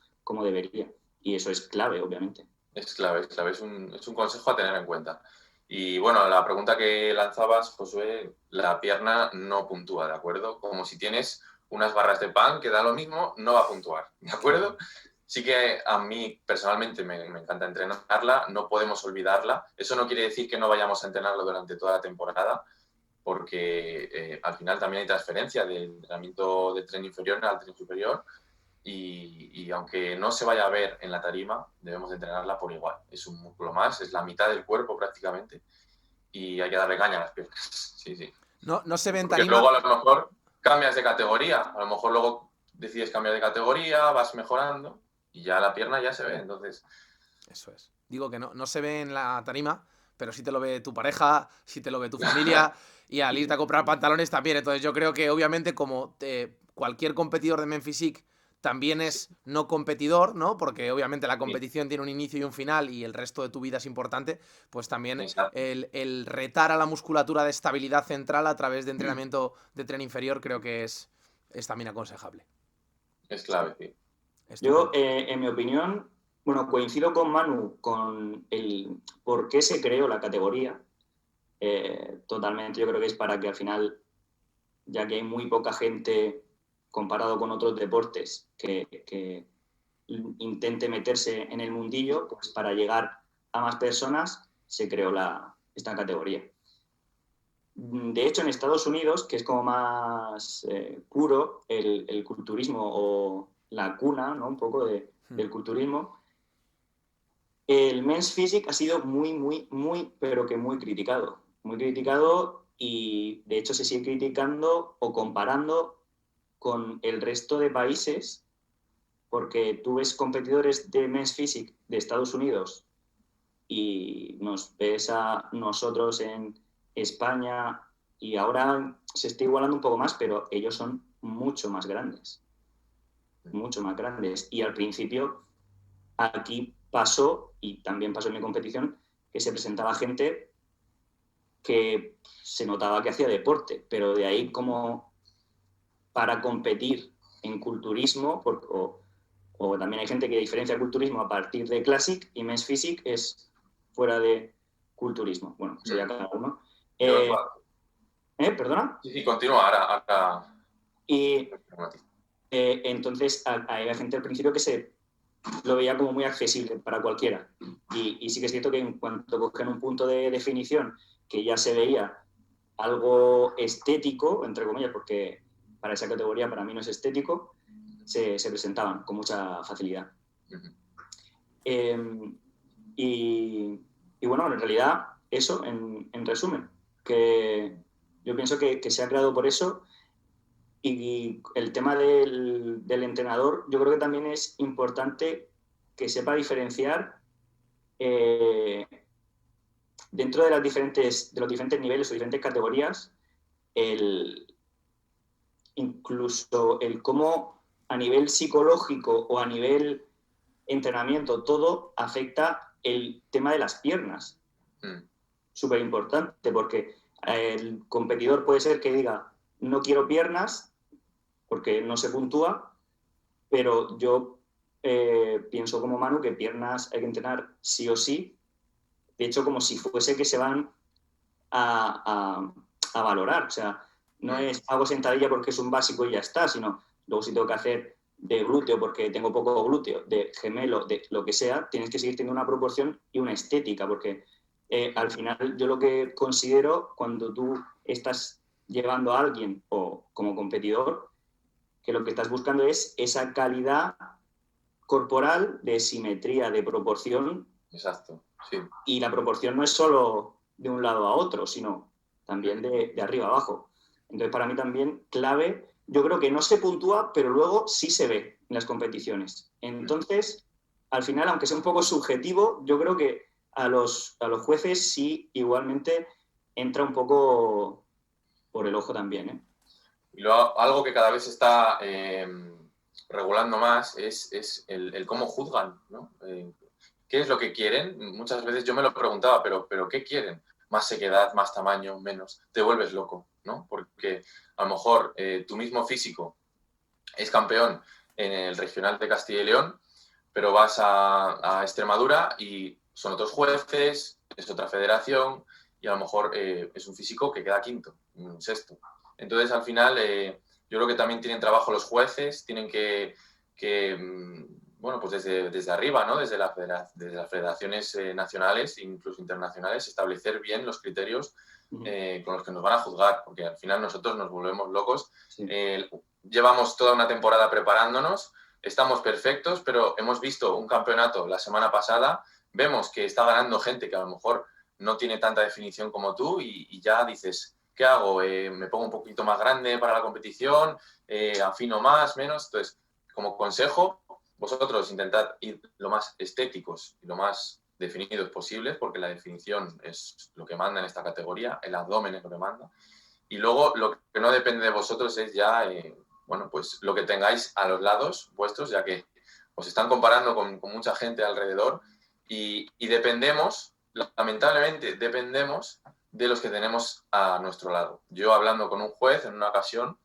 debería. Y eso es clave, obviamente. Es clave, es un consejo a tener en cuenta. Y bueno, la pregunta que lanzabas, Josué, la pierna no puntúa, ¿de acuerdo? Como si tienes unas barras de pan que da lo mismo, no va a puntuar, ¿de acuerdo? Sí que a mí personalmente me encanta entrenarla, no podemos olvidarla. Eso no quiere decir que no vayamos a entrenarlo durante toda la temporada, porque al final también hay transferencia del entrenamiento de tren inferior al tren superior y aunque no se vaya a ver en la tarima, debemos de entrenarla por igual. Es un músculo más, es la mitad del cuerpo prácticamente y hay que darle caña a las piernas. Sí, sí. No se ve en Porque tarima. luego a lo mejor cambias de categoría, a lo mejor luego decides cambiar de categoría, vas mejorando y ya la pierna ya se ve, entonces... Eso es. Digo que no se ve en la tarima, pero sí te lo ve tu pareja, sí te lo ve tu familia y al irte a comprar pantalones también. Entonces yo creo que obviamente como cualquier competidor de Men Physique también es no competidor, ¿no? Porque obviamente la competición tiene un inicio y un final y el resto de tu vida es importante, pues también el retar a la musculatura de estabilidad central a través de entrenamiento de tren inferior creo que es también aconsejable. Es clave, sí. Yo, en mi opinión, bueno, coincido con Manu con el por qué se creó la categoría. Totalmente, yo creo que es para que al final, ya que hay muy poca gente comparado con otros deportes que intente meterse en el mundillo, pues para llegar a más personas se creó esta categoría. De hecho, en Estados Unidos, que es como más puro el culturismo o la cuna, ¿no? Un poco del culturismo, el Men's Physique ha sido muy, pero que muy criticado. Muy criticado y de hecho se sigue criticando o comparando con el resto de países, porque tú ves competidores de Men's Physique de Estados Unidos y nos ves a nosotros en España y ahora se está igualando un poco más, pero ellos son mucho más grandes. Mucho más grandes. Y al principio aquí pasó, y también pasó en mi competición, que se presentaba gente que se notaba que hacía deporte, pero de ahí como para competir en culturismo, o también hay gente que diferencia culturismo a partir de Classic y Men's Physique es fuera de culturismo. Bueno, pues ya cada uno. ¿Perdona? Sí, continúa ahora. Y entonces hay gente al principio que se lo veía como muy accesible para cualquiera. Y sí que es cierto que en cuanto cogen un punto de definición que ya se veía algo estético, entre comillas, porque para esa categoría para mí no es estético, se presentaban con mucha facilidad. Y bueno, en realidad eso, en resumen, que yo pienso que se ha creado por eso. Y el tema del entrenador, yo creo que también es importante que sepa diferenciar dentro de los diferentes niveles o diferentes categorías, incluso el cómo a nivel psicológico o a nivel entrenamiento todo afecta el tema de las piernas. Súper importante, porque el competidor puede ser que diga no quiero piernas porque no se puntúa, pero yo pienso como Manu que piernas hay que entrenar sí o sí, de hecho como si fuese que se van a valorar, o sea, no es hago sentadilla porque es un básico y ya está, sino luego si tengo que hacer de glúteo porque tengo poco glúteo, de gemelo, de lo que sea, tienes que seguir teniendo una proporción y una estética, porque al final yo lo que considero cuando tú estás llevando a alguien o como competidor, que lo que estás buscando es esa calidad corporal de simetría, de proporción. Exacto, sí. Y la proporción no es solo de un lado a otro, sino también de arriba a abajo. Entonces, para mí también clave, yo creo que no se puntúa, pero luego sí se ve en las competiciones. Entonces, al final, aunque sea un poco subjetivo, yo creo que a los jueces sí igualmente entra un poco por el ojo también, ¿eh? Y luego, algo que cada vez se está regulando más es el cómo juzgan, ¿no? ¿Qué es lo que quieren? Muchas veces yo me lo preguntaba, pero ¿qué quieren? Más sequedad, más tamaño, menos. Te vuelves loco, ¿no? Porque a lo mejor tu mismo físico es campeón en el regional de Castilla y León, pero vas a Extremadura y son otros jueces, es otra federación y a lo mejor es un físico que queda quinto, sexto. Entonces, al final, yo creo que también tienen trabajo los jueces, tienen que bueno, pues desde arriba, ¿no? Desde las federaciones nacionales e incluso internacionales, establecer bien los criterios con los que nos van a juzgar, porque al final nosotros nos volvemos locos. Sí. Llevamos toda una temporada preparándonos, estamos perfectos, pero hemos visto un campeonato la semana pasada, vemos que está ganando gente que a lo mejor no tiene tanta definición como tú y ya dices, ¿qué hago? ¿Me pongo un poquito más grande para la competición? ¿Afino más, menos? Entonces, como consejo, vosotros intentad ir lo más estéticos y lo más definidos posibles, porque la definición es lo que manda en esta categoría, el abdomen es lo que manda. Y luego lo que no depende de vosotros es ya, bueno, pues lo que tengáis a los lados vuestros, ya que os están comparando con mucha gente alrededor y dependemos, lamentablemente, dependemos de los que tenemos a nuestro lado. Yo hablando con un juez en una ocasión,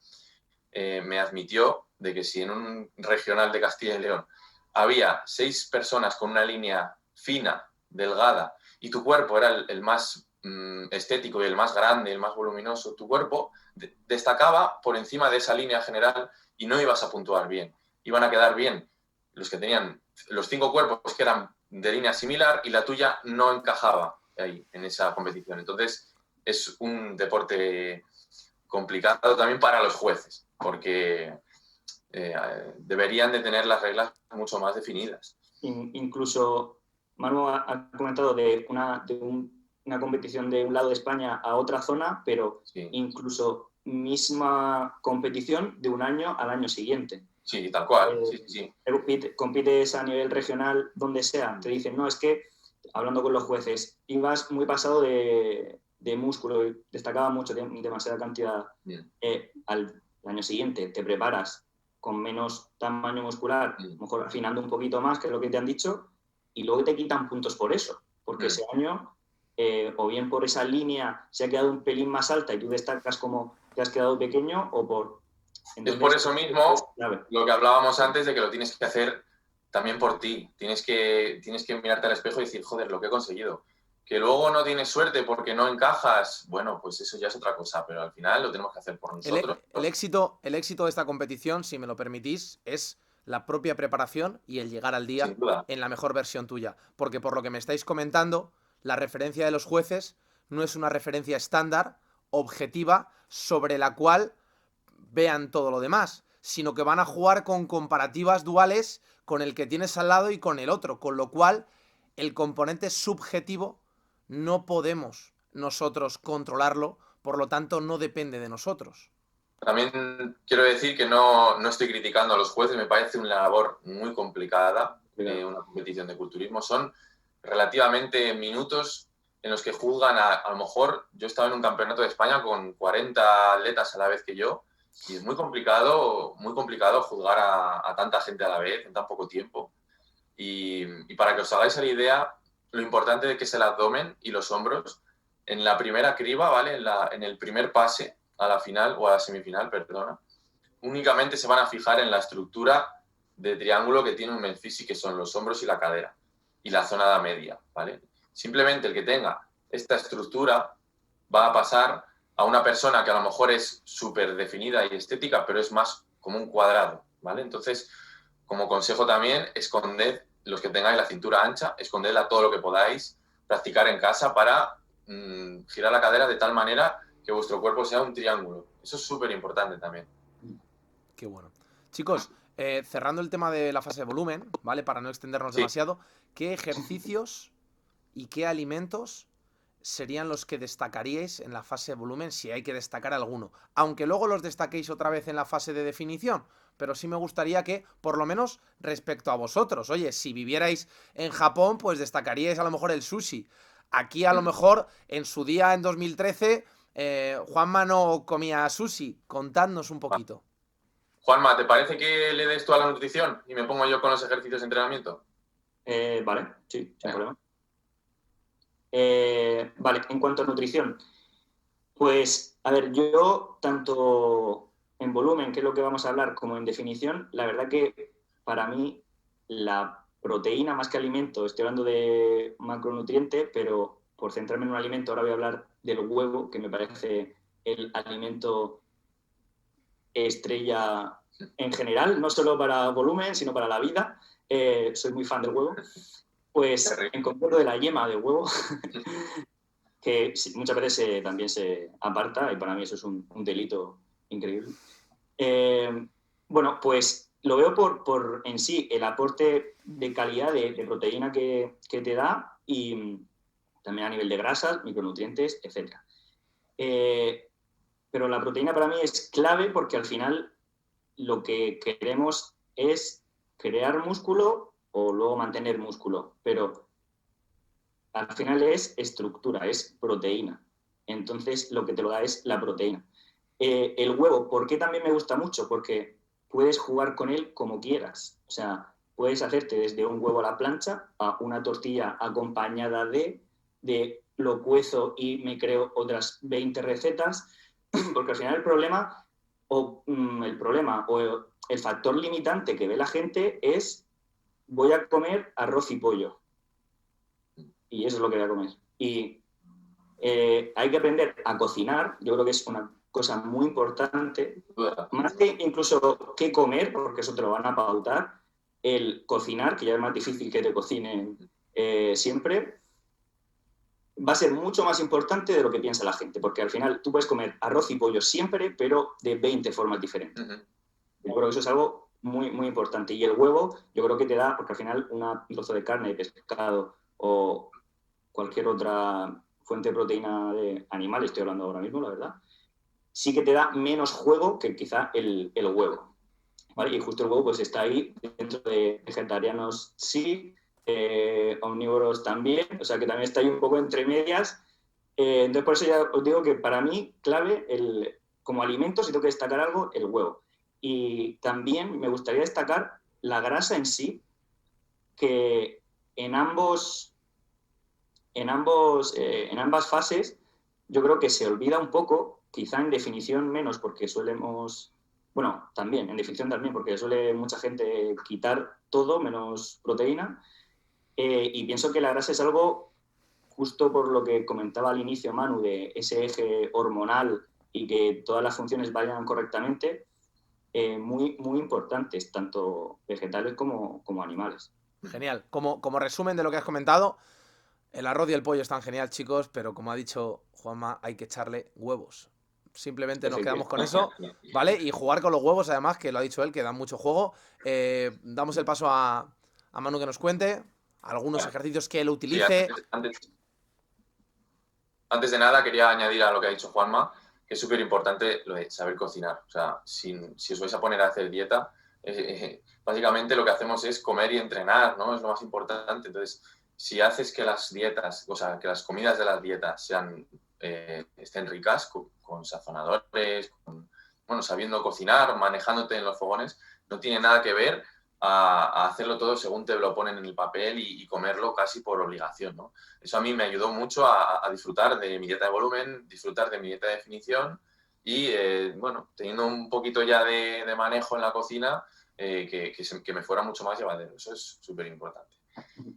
me admitió de que si en un regional de Castilla y León había 6 personas con una línea fina, delgada, y tu cuerpo era el más estético y el más grande, el más voluminoso, tu cuerpo destacaba por encima de esa línea general y no ibas a puntuar bien. Iban a quedar bien los que tenían los 5 cuerpos que eran de línea similar y la tuya no encajaba ahí en esa competición. Entonces es un deporte complicado también para los jueces, porque deberían de tener las reglas mucho más definidas. Incluso Manu ha comentado de una competición de un lado de España a otra zona, pero sí. Incluso misma competición de un año al año siguiente. Sí, tal cual. Sí. Compites a nivel regional, donde sea. Te dicen, no, es que, hablando con los jueces, ibas muy pasado de músculo, destacaba mucho, demasiada cantidad. Al año siguiente te preparas con menos tamaño muscular, a lo mejor afinando un poquito más, que es lo que te han dicho, y luego te quitan puntos por eso, porque ese año, o bien por esa línea se ha quedado un pelín más alta y tú destacas como te has quedado pequeño, o por... Entonces, es por eso mismo lo que hablábamos antes de que lo tienes que hacer también por ti. Tienes que mirarte al espejo y decir, joder, lo que he conseguido. Que luego no tienes suerte porque no encajas, bueno, pues eso ya es otra cosa, pero al final lo tenemos que hacer por nosotros. El éxito de esta competición, si me lo permitís, es la propia preparación y el llegar al día en la mejor versión tuya. Porque por lo que me estáis comentando, la referencia de los jueces no es una referencia estándar, objetiva, sobre la cual vean todo lo demás, sino que van a jugar con comparativas duales con el que tienes al lado y con el otro, con lo cual el componente subjetivo no podemos nosotros controlarlo, por lo tanto no depende de nosotros. También quiero decir que no estoy criticando a los jueces, me parece una labor muy complicada, una competición de culturismo. Son relativamente minutos en los que juzgan a lo mejor, yo estaba en un campeonato de España con 40 atletas a la vez que yo, y es muy complicado juzgar a tanta gente a la vez en tan poco tiempo. Y para que os hagáis la idea, lo importante de que es el abdomen y los hombros, en la primera criba, ¿vale? En el primer pase a la final, o a la semifinal, perdona, únicamente se van a fijar en la estructura de triángulo que tiene un men's physique, que son los hombros y la cadera, y la zona media, ¿vale? Simplemente el que tenga esta estructura va a pasar a una persona que a lo mejor es súper definida y estética, pero es más como un cuadrado, ¿vale? Entonces, como consejo también, esconded, los que tengáis la cintura ancha, escondedla todo lo que podáis, practicar en casa para girar la cadera de tal manera que vuestro cuerpo sea un triángulo. Eso es súper importante también. Qué bueno. Chicos, cerrando el tema de la fase de volumen, ¿vale? Para no extendernos demasiado, ¿qué ejercicios y qué alimentos serían los que destacaríais en la fase de volumen, si hay que destacar alguno? Aunque luego los destaquéis otra vez en la fase de definición, pero sí me gustaría que, por lo menos respecto a vosotros, oye, si vivierais en Japón, pues destacaríais a lo mejor el sushi. Aquí a lo mejor, en su día, en 2013, Juanma no comía sushi. Contadnos un poquito. Juanma, ¿te parece que le des tú a la nutrición y me pongo yo con los ejercicios de entrenamiento? Vale, sí, sin problema. Vale, en cuanto a nutrición, pues, a ver, yo tanto en volumen, que es lo que vamos a hablar, como en definición, la verdad que para mí la proteína más que alimento, estoy hablando de macronutriente, pero por centrarme en un alimento, ahora voy a hablar del huevo, que me parece el alimento estrella en general, no solo para volumen, sino para la vida. Soy muy fan del huevo. Pues en concreto de la yema del huevo, que muchas veces también se aparta, y para mí eso es un delito increíble. Bueno, pues lo veo por en sí el aporte de calidad de proteína que te da, y también a nivel de grasas, micronutrientes, etc. Pero la proteína para mí es clave porque al final lo que queremos es crear músculo o luego mantener músculo, pero al final es estructura, es proteína. Entonces lo que te lo da es la proteína. El huevo, ¿por qué también me gusta mucho? Porque puedes jugar con él como quieras. O sea, puedes hacerte desde un huevo a la plancha a una tortilla acompañada de lo cuezo y me creo otras 20 recetas, porque al final el problema o el factor limitante que ve la gente es voy a comer arroz y pollo. Y eso es lo que voy a comer. Y hay que aprender a cocinar, yo creo que es una cosa muy importante, más que incluso qué comer, porque eso te lo van a pautar, el cocinar, que ya es más difícil que te cocinen siempre, va a ser mucho más importante de lo que piensa la gente, porque al final tú puedes comer arroz y pollo siempre, pero de 20 formas diferentes. Yo creo que eso es algo muy, muy importante. Y el huevo, yo creo que te da, porque al final un trozo de carne, de pescado o cualquier otra fuente de proteína de animal, estoy hablando ahora mismo, la verdad, sí que te da menos juego que quizá el huevo. ¿Vale? Y justo el huevo pues está ahí dentro de vegetarianos sí, omnívoros también, o sea que también está ahí un poco entre medias. Entonces por eso ya os digo que para mí clave como alimento, si tengo que destacar algo, el huevo. Y también me gustaría destacar la grasa en sí, que en ambas fases yo creo que se olvida un poco, quizá en definición menos, porque bueno, también, en definición también, porque suele mucha gente quitar todo menos proteína, y pienso que la grasa es algo, justo por lo que comentaba al inicio Manu, de ese eje hormonal y que todas las funciones vayan correctamente, muy, muy importantes, tanto vegetales como animales. Genial. Como resumen de lo que has comentado, el arroz y el pollo están genial, chicos, pero como ha dicho Juanma, hay que echarle huevos. Simplemente nos quedamos con eso, ¿vale? Y jugar con los huevos, además, que lo ha dicho él, que dan mucho juego. Damos el paso a Manu que nos cuente algunos ejercicios que él Sí, utilice. antes de nada quería añadir a lo que ha dicho Juanma, que es súper importante lo de saber cocinar. O sea, si os vais a poner a hacer dieta, básicamente lo que hacemos es comer y entrenar, ¿no? Es lo más importante. Entonces, si haces que las dietas, o sea, que las comidas de las dietas estén ricas, con sazonadores, bueno, sabiendo cocinar, manejándote en los fogones, no tiene nada que ver a hacerlo todo según te lo ponen en el papel y comerlo casi por obligación, ¿no? Eso a mí me ayudó mucho a disfrutar de mi dieta de volumen, disfrutar de mi dieta de definición y, bueno, teniendo un poquito ya de manejo en la cocina, que me fuera mucho más llevadero. Eso es súper importante.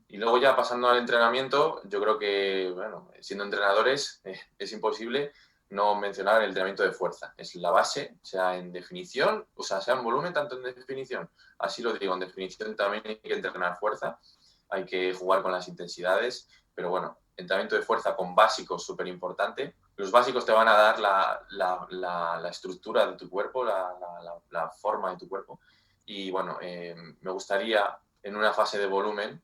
Y luego ya pasando al entrenamiento, yo creo que, bueno, siendo entrenadores, es imposible no mencionar el entrenamiento de fuerza. Es la base, sea en definición, o sea en volumen, tanto en definición. Así lo digo, en definición también hay que entrenar fuerza, hay que jugar con las intensidades, pero bueno, entrenamiento de fuerza con básicos, súper importante. Los básicos te van a dar la estructura de tu cuerpo, la forma de tu cuerpo. Y bueno, me gustaría en una fase de volumen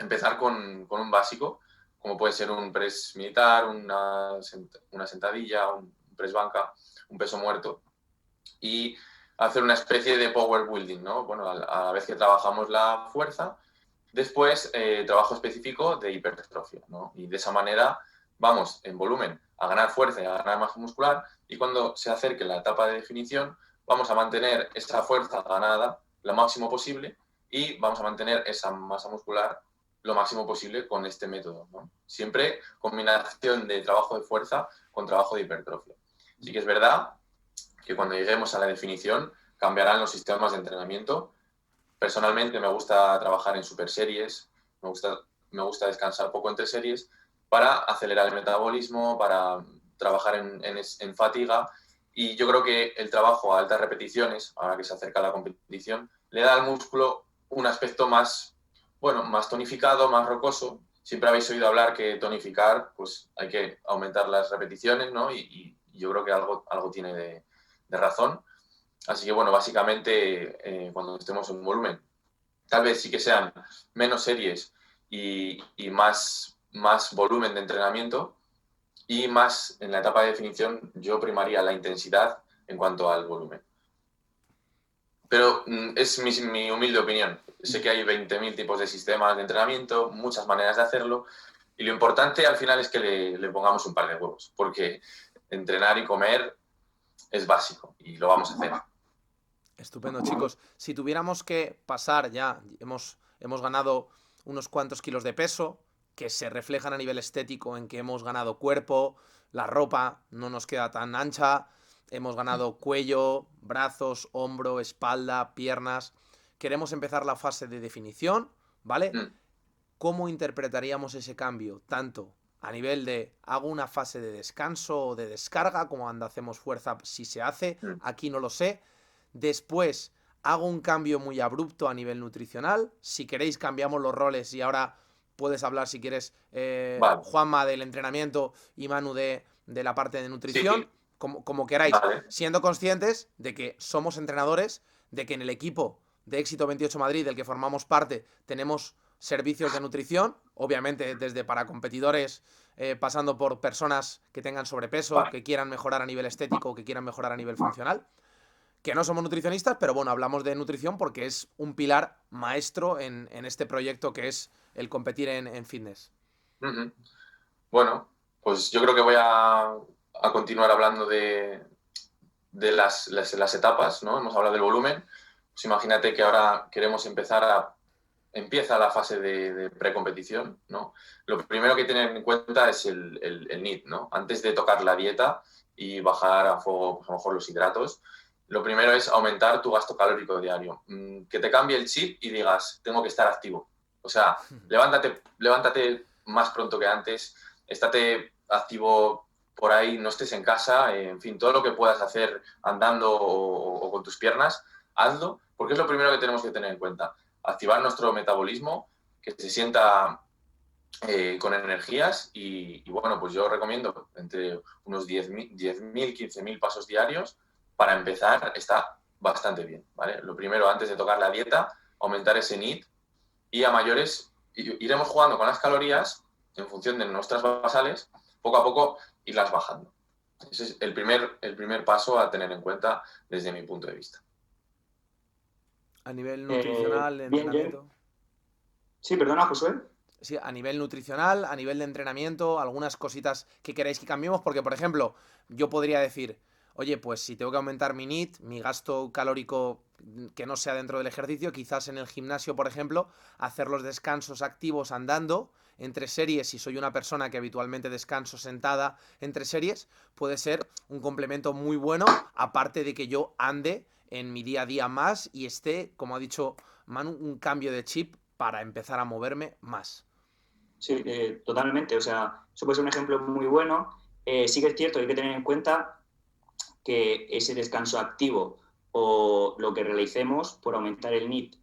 empezar con un básico, como puede ser un press militar, una sentadilla, un press banca, un peso muerto, y hacer una especie de power building, ¿no? Bueno, a la vez que trabajamos la fuerza, después trabajo específico de hipertrofia, ¿no? Y de esa manera vamos en volumen a ganar fuerza y a ganar masa muscular, y cuando se acerque la etapa de definición vamos a mantener esa fuerza ganada lo máximo posible y vamos a mantener esa masa muscular lo máximo posible con este método, ¿no? Siempre combinación de trabajo de fuerza con trabajo de hipertrofia. Sí que es verdad que cuando lleguemos a la definición cambiarán los sistemas de entrenamiento. Personalmente me gusta trabajar en super series, me gusta descansar poco entre series para acelerar el metabolismo, para trabajar en fatiga, y yo creo que el trabajo a altas repeticiones, ahora que se acerca la competición, le da al músculo un aspecto más, bueno, más tonificado, más rocoso. Siempre habéis oído hablar que tonificar, pues hay que aumentar las repeticiones, ¿no? Y yo creo que algo tiene de razón. Así que, bueno, básicamente, cuando estemos en volumen, tal vez sí que sean menos series y más más volumen de entrenamiento y más en la etapa de definición yo primaría la intensidad en cuanto al volumen. Pero es mi humilde opinión. Sé que hay 20.000 tipos de sistemas de entrenamiento, muchas maneras de hacerlo, y lo importante al final es que le pongamos un par de huevos, porque entrenar y comer es básico y lo vamos a hacer. Estupendo, chicos. Si tuviéramos que pasar ya, hemos ganado unos cuantos kilos de peso, que se reflejan a nivel estético en que hemos ganado cuerpo, la ropa no nos queda tan ancha, hemos ganado cuello, brazos, hombro, espalda, piernas. Queremos empezar la fase de definición, ¿vale? ¿Cómo interpretaríamos ese cambio? Tanto a nivel de hago una fase de descanso o de descarga, como cuando hacemos fuerza si se hace, aquí no lo sé. Después hago un cambio muy abrupto a nivel nutricional. Si queréis cambiamos los roles y ahora puedes hablar si quieres, Vale. Juanma del entrenamiento y Manu de la parte de nutrición, Sí. como queráis, Vale. siendo conscientes de que somos entrenadores, de que en el equipo de Éxito 28 Madrid, del que formamos parte, tenemos servicios de nutrición, obviamente desde para competidores, pasando por personas que tengan sobrepeso, Vale. que quieran mejorar a nivel estético, que quieran mejorar a nivel funcional. Que no somos nutricionistas, pero bueno, hablamos de nutrición porque es un pilar maestro en este proyecto que es el competir en fitness. Bueno, pues yo creo que voy a continuar hablando de las etapas, ¿no? Hemos hablado del volumen. Pues imagínate que ahora queremos empieza la fase de precompetición, ¿no? Lo primero que tener en cuenta es el NEAT, ¿no? Antes de tocar la dieta y bajar a fuego, pues a lo mejor los hidratos, lo primero es aumentar tu gasto calórico diario. Que te cambie el chip y digas, tengo que estar activo. O sea, levántate más pronto que antes, estate activo por ahí, no estés en casa, en fin, todo lo que puedas hacer andando o con tus piernas, hazlo, porque es lo primero que tenemos que tener en cuenta. Activar nuestro metabolismo, que se sienta con energías y bueno, pues yo recomiendo entre unos 10.000, 15.000 pasos diarios. Para empezar está bastante bien, ¿vale? Lo primero, antes de tocar la dieta, aumentar ese NEAT y a mayores iremos jugando con las calorías en función de nuestras basales, poco a poco irlas bajando. Ese es el primer paso a tener en cuenta desde mi punto de vista. A nivel nutricional, de entrenamiento. Sí, perdona, Josué. Sí, a nivel nutricional, a nivel de entrenamiento, algunas cositas que queráis que cambiemos, porque por ejemplo, yo podría decir, oye, pues si tengo que aumentar mi NEAT, mi gasto calórico que no sea dentro del ejercicio, quizás en el gimnasio, por ejemplo, hacer los descansos activos andando entre series, si soy una persona que habitualmente descanso sentada entre series, puede ser un complemento muy bueno, aparte de que yo ande en mi día a día más y esté, como ha dicho Manu, un cambio de chip para empezar a moverme más. Sí, totalmente. O sea, eso puede ser un ejemplo muy bueno. Sí que es cierto, hay que tener en cuenta que ese descanso activo o lo que realicemos por aumentar el NEAT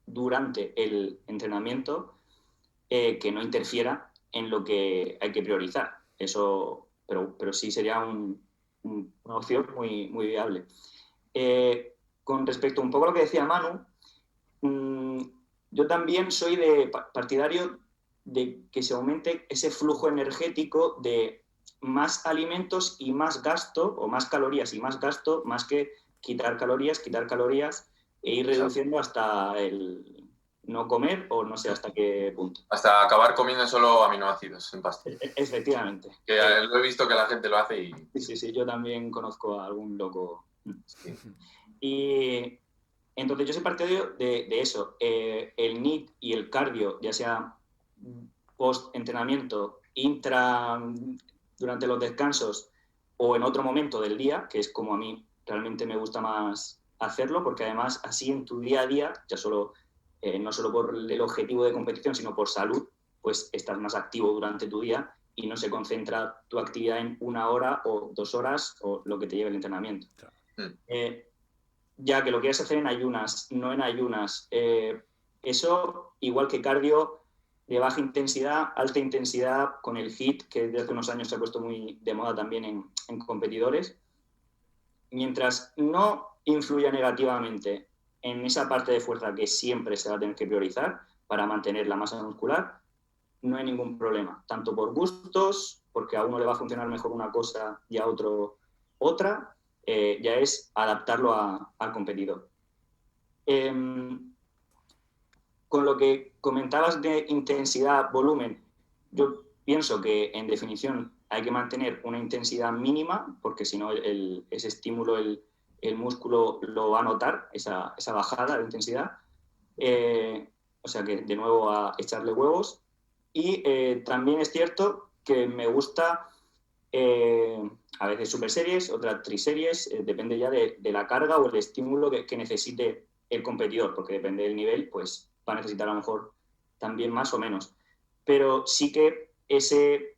durante el entrenamiento, que no interfiera en lo que hay que priorizar. Eso, pero sí sería una opción muy, muy viable. Con respecto un poco a lo que decía Manu, yo también soy partidario de que se aumente ese flujo energético de más alimentos y más gasto, o más calorías y más gasto, más que quitar calorías e ir reduciendo hasta el no comer o no sé hasta qué punto. Hasta acabar comiendo solo aminoácidos en pasta. Efectivamente. Que lo he visto que la gente lo hace y... Sí, yo también conozco a algún loco. Sí. Y entonces yo soy partidario de eso. El NEAT y el cardio, ya sea post-entrenamiento, durante los descansos o en otro momento del día, que es como a mí realmente me gusta más hacerlo, porque además así en tu día a día, ya no solo por el objetivo de competición, sino por salud, pues estás más activo durante tu día y no se concentra tu actividad en 1 hora o 2 horas o lo que te lleve el entrenamiento. Ya que lo quieras hacer en ayunas, no en ayunas, eso, igual que cardio de baja intensidad, alta intensidad, con el HIIT, que desde hace unos años se ha puesto muy de moda también en competidores, mientras no influya negativamente en esa parte de fuerza que siempre se va a tener que priorizar para mantener la masa muscular, no hay ningún problema, tanto por gustos, porque a uno le va a funcionar mejor una cosa y a otro otra, ya es adaptarlo al competidor. Con lo que comentabas de intensidad, volumen, yo pienso que en definición hay que mantener una intensidad mínima, porque si no ese estímulo, el músculo lo va a notar, esa bajada de intensidad. O sea que de nuevo a echarle huevos. Y también es cierto que me gusta a veces superseries, otras triseries, depende ya de la carga o el estímulo que necesite el competidor, porque depende del nivel, pues va a necesitar a lo mejor también más o menos. Pero sí que ese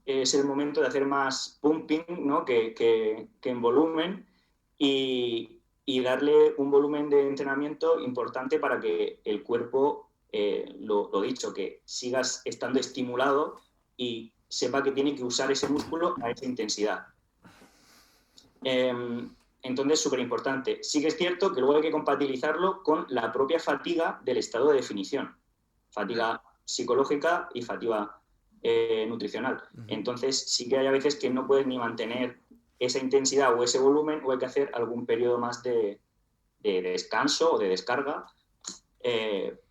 es el momento de hacer más pumping, ¿no? que en volumen y darle un volumen de entrenamiento importante para que el cuerpo, lo dicho, que sigas estando estimulado y sepa que tiene que usar ese músculo a esa intensidad. Entonces, súper importante. Sí que es cierto que luego hay que compatibilizarlo con la propia fatiga del estado de definición. Fatiga psicológica y fatiga nutricional. Entonces, sí que hay a veces que no puedes ni mantener esa intensidad o ese volumen, o hay que hacer algún periodo más de descanso o de descarga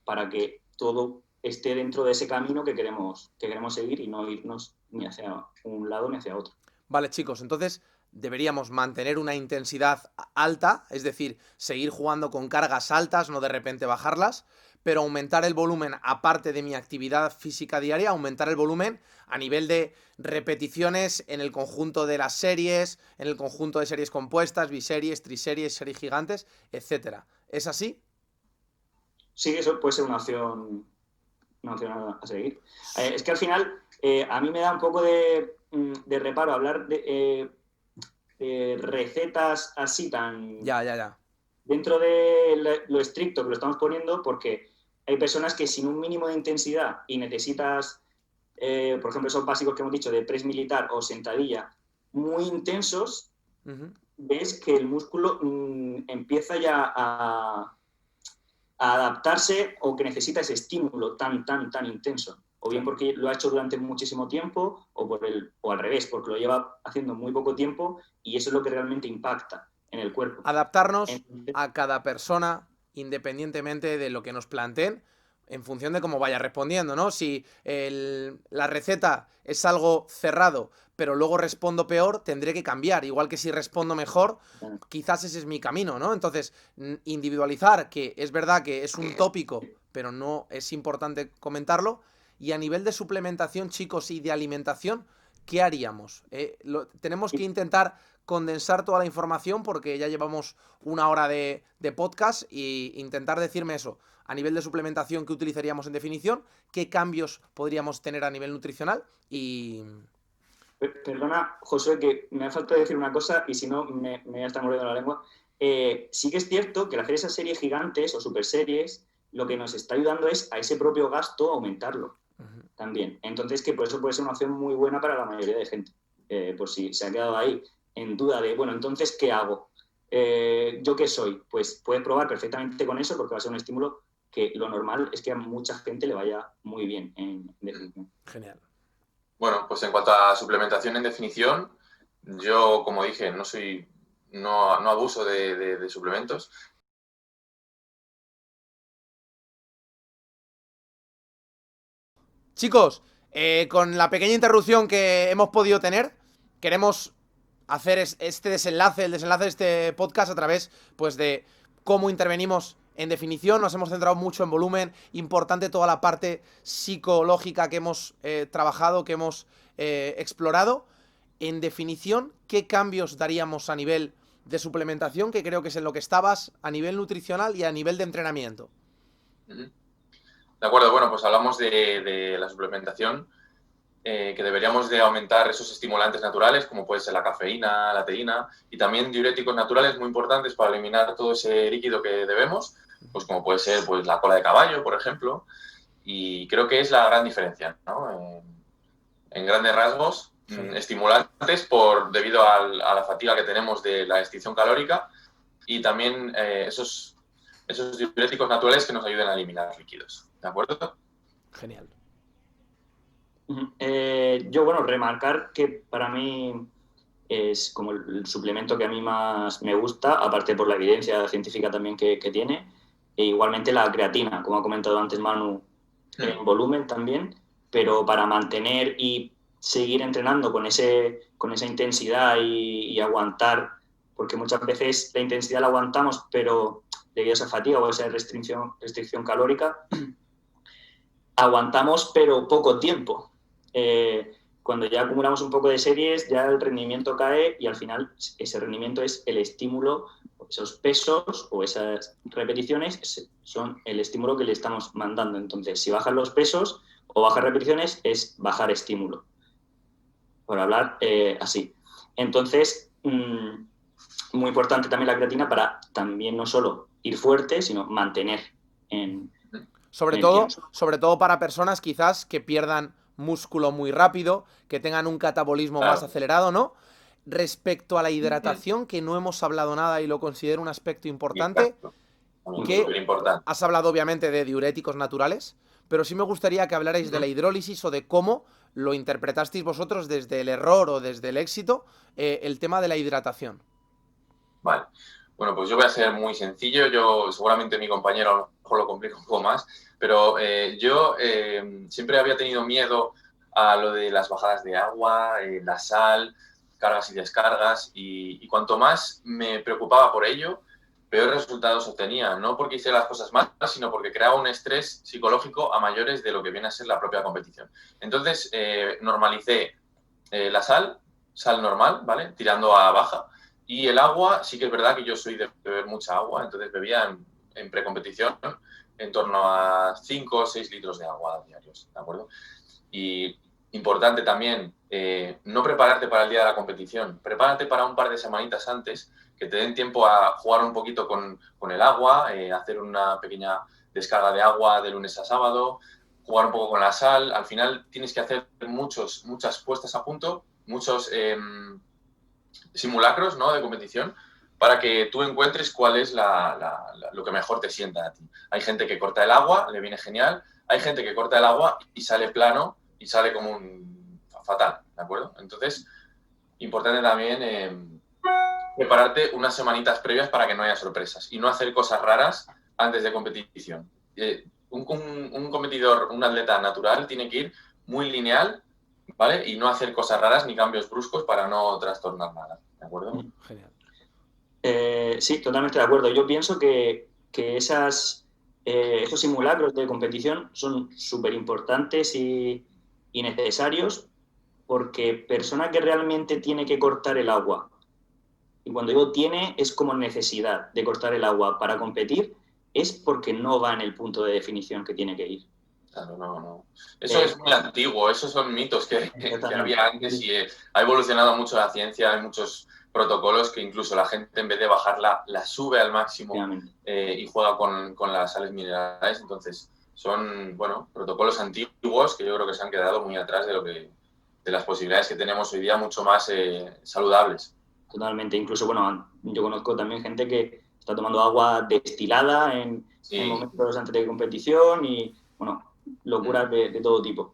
para que todo esté dentro de ese camino que queremos seguir y no irnos ni hacia un lado ni hacia otro. Vale, chicos, entonces deberíamos mantener una intensidad alta, es decir, seguir jugando con cargas altas, no de repente bajarlas, pero aumentar el volumen, aparte de mi actividad física diaria, aumentar el volumen a nivel de repeticiones en el conjunto de las series, en el conjunto de series compuestas, biseries, triseries, series gigantes, etcétera. ¿Es así? Sí, eso puede ser una opción a seguir. Es que al final a mí me da un poco de reparo hablar de recetas así tan... Ya. Dentro de lo estricto que lo estamos poniendo, porque hay personas que sin un mínimo de intensidad y necesitas, por ejemplo, esos básicos que hemos dicho de press militar o sentadilla, muy intensos, ves que el músculo empieza ya a adaptarse o que necesita ese estímulo tan intenso. O bien porque lo ha hecho durante muchísimo tiempo o al revés, porque lo lleva haciendo muy poco tiempo y eso es lo que realmente impacta en el cuerpo. Adaptarnos a cada persona independientemente de lo que nos planteen en función de cómo vaya respondiendo, ¿no? Si la receta es algo cerrado, pero luego respondo peor, tendré que cambiar. Igual que si respondo mejor, quizás ese es mi camino, ¿no? Entonces, individualizar, que es verdad que es un tópico, pero no es importante comentarlo. Y a nivel de suplementación, chicos, y de alimentación, ¿qué haríamos? Tenemos que intentar condensar toda la información porque ya llevamos una hora de podcast e intentar decirme eso. A nivel de suplementación, ¿qué utilizaríamos en definición? ¿Qué cambios podríamos tener a nivel nutricional? Y... Perdona, Josué, que me ha faltado decir una cosa y si no me voy a estar mordiendo la lengua. Sí que es cierto que al hacer esas series gigantes o super series, lo que nos está ayudando es a ese propio gasto aumentarlo también. Entonces, que por eso puede ser una opción muy buena para la mayoría de gente. Por si se ha quedado ahí en duda de, bueno, entonces, ¿qué hago? ¿Yo qué soy? Pues puedes probar perfectamente con eso porque va a ser un estímulo que lo normal es que a mucha gente le vaya muy bien en definición. Genial. Bueno, pues en cuanto a suplementación en definición, yo, como dije, no abuso de suplementos. Chicos, con la pequeña interrupción que hemos podido tener, queremos hacer este desenlace, el desenlace de este podcast a través, pues, de cómo intervenimos en definición. Nos hemos centrado mucho en volumen, importante toda la parte psicológica que hemos trabajado, que hemos explorado. En definición, ¿qué cambios daríamos a nivel de suplementación? Que creo que es en lo que estabas, a nivel nutricional y a nivel de entrenamiento. De acuerdo, bueno, pues hablamos de la suplementación, que deberíamos de aumentar esos estimulantes naturales, como puede ser la cafeína, la teína, y también diuréticos naturales muy importantes para eliminar todo ese líquido que debemos, pues como puede ser pues, la cola de caballo, por ejemplo, y creo que es la gran diferencia, ¿no? En grandes rasgos, estimulantes debido a la fatiga que tenemos de la extinción calórica y también esos diuréticos naturales que nos ayuden a eliminar líquidos. ¿De acuerdo? Genial. Yo, bueno, remarcar que para mí es como el suplemento que a mí más me gusta, aparte por la evidencia científica también que tiene, e igualmente la creatina, como ha comentado antes Manu, en volumen también, pero para mantener y seguir entrenando con esa intensidad y aguantar, porque muchas veces la intensidad la aguantamos, pero debido a esa fatiga o a esa restricción calórica, aguantamos pero poco tiempo. Cuando ya acumulamos un poco de series, ya el rendimiento cae y al final ese rendimiento es el estímulo, esos pesos o esas repeticiones son el estímulo que le estamos mandando. Entonces, si bajan los pesos o bajan repeticiones, es bajar estímulo, por hablar así. Entonces, muy importante también la creatina para también no solo ir fuerte, sino mantener en Sobre tiempo. todo para personas quizás que pierdan músculo muy rápido, que tengan un catabolismo más acelerado, ¿no? Respecto a la hidratación, que no hemos hablado nada y lo considero un aspecto importante, Exacto. que Súper importante. has hablado obviamente de diuréticos naturales, pero sí me gustaría que hablarais de la hidrólisis o de cómo lo interpretasteis vosotros desde el error o desde el éxito, el tema de la hidratación. Vale. Bueno, pues yo voy a ser muy sencillo. Yo, seguramente mi compañero a lo mejor lo complica un poco más, pero yo siempre había tenido miedo a lo de las bajadas de agua, la sal, cargas y descargas, y cuanto más me preocupaba por ello, peores resultados obtenía. No porque hice las cosas mal, sino porque creaba un estrés psicológico a mayores de lo que viene a ser la propia competición. Entonces, normalicé la sal normal, ¿vale? Tirando a baja. Y el agua, sí que es verdad que yo soy de beber mucha agua, entonces bebía en precompetición en torno a 5 o 6 litros de agua diarios, ¿de acuerdo? Y importante también, no prepararte para el día de la competición, prepárate para un par de semanitas antes, que te den tiempo a jugar un poquito con el agua, hacer una pequeña descarga de agua de lunes a sábado, jugar un poco con la sal. Al final tienes que hacer muchas puestas a punto, muchos simulacros, ¿no?, de competición, para que tú encuentres cuál es lo que mejor te sienta a ti. Hay gente que corta el agua, le viene genial. Hay gente que corta el agua y sale plano y sale como un fatal, ¿de acuerdo? Entonces, importante también prepararte unas semanitas previas para que no haya sorpresas y no hacer cosas raras antes de competición. Un competidor, un atleta natural, tiene que ir muy lineal, ¿vale? Y no hacer cosas raras ni cambios bruscos para no trastornar nada, ¿de acuerdo? Genial. Sí, totalmente de acuerdo. Yo pienso que esos simulacros de competición son súper importantes y necesarios, porque persona que realmente tiene que cortar el agua, y cuando digo tiene, es como necesidad de cortar el agua para competir, es porque no va en el punto de definición que tiene que ir. Claro, no. Eso es muy antiguo, esos son mitos que había antes y ha evolucionado mucho la ciencia, hay muchos protocolos que incluso la gente en vez de bajarla la sube al máximo y juega con las sales minerales. Entonces son, bueno, protocolos antiguos que yo creo que se han quedado muy atrás de las posibilidades que tenemos hoy día, mucho más saludables. Totalmente, incluso, bueno, yo conozco también gente que está tomando agua destilada en momentos antes de competición y, bueno, locuras de todo tipo.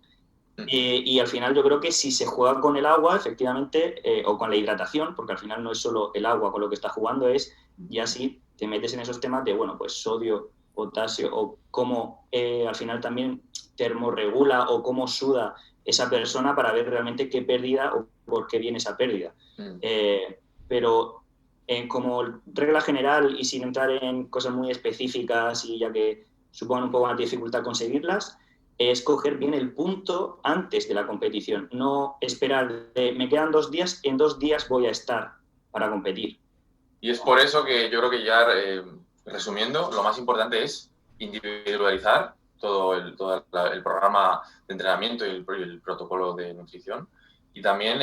Y al final yo creo que si se juega con el agua, efectivamente, o con la hidratación, porque al final no es solo el agua con lo que está jugando, es ya si te metes en esos temas de, bueno, pues sodio, potasio, o cómo al final también termorregula o cómo suda esa persona para ver realmente qué pérdida o por qué viene esa pérdida. Pero como regla general y sin entrar en cosas muy específicas y ya que supongan un poco más de dificultad conseguirlas, es coger bien el punto antes de la competición, no esperar de me quedan 2 días, en 2 días voy a estar para competir. Y es por eso que yo creo que ya, resumiendo, lo más importante es individualizar todo el programa de entrenamiento y el protocolo de nutrición, y también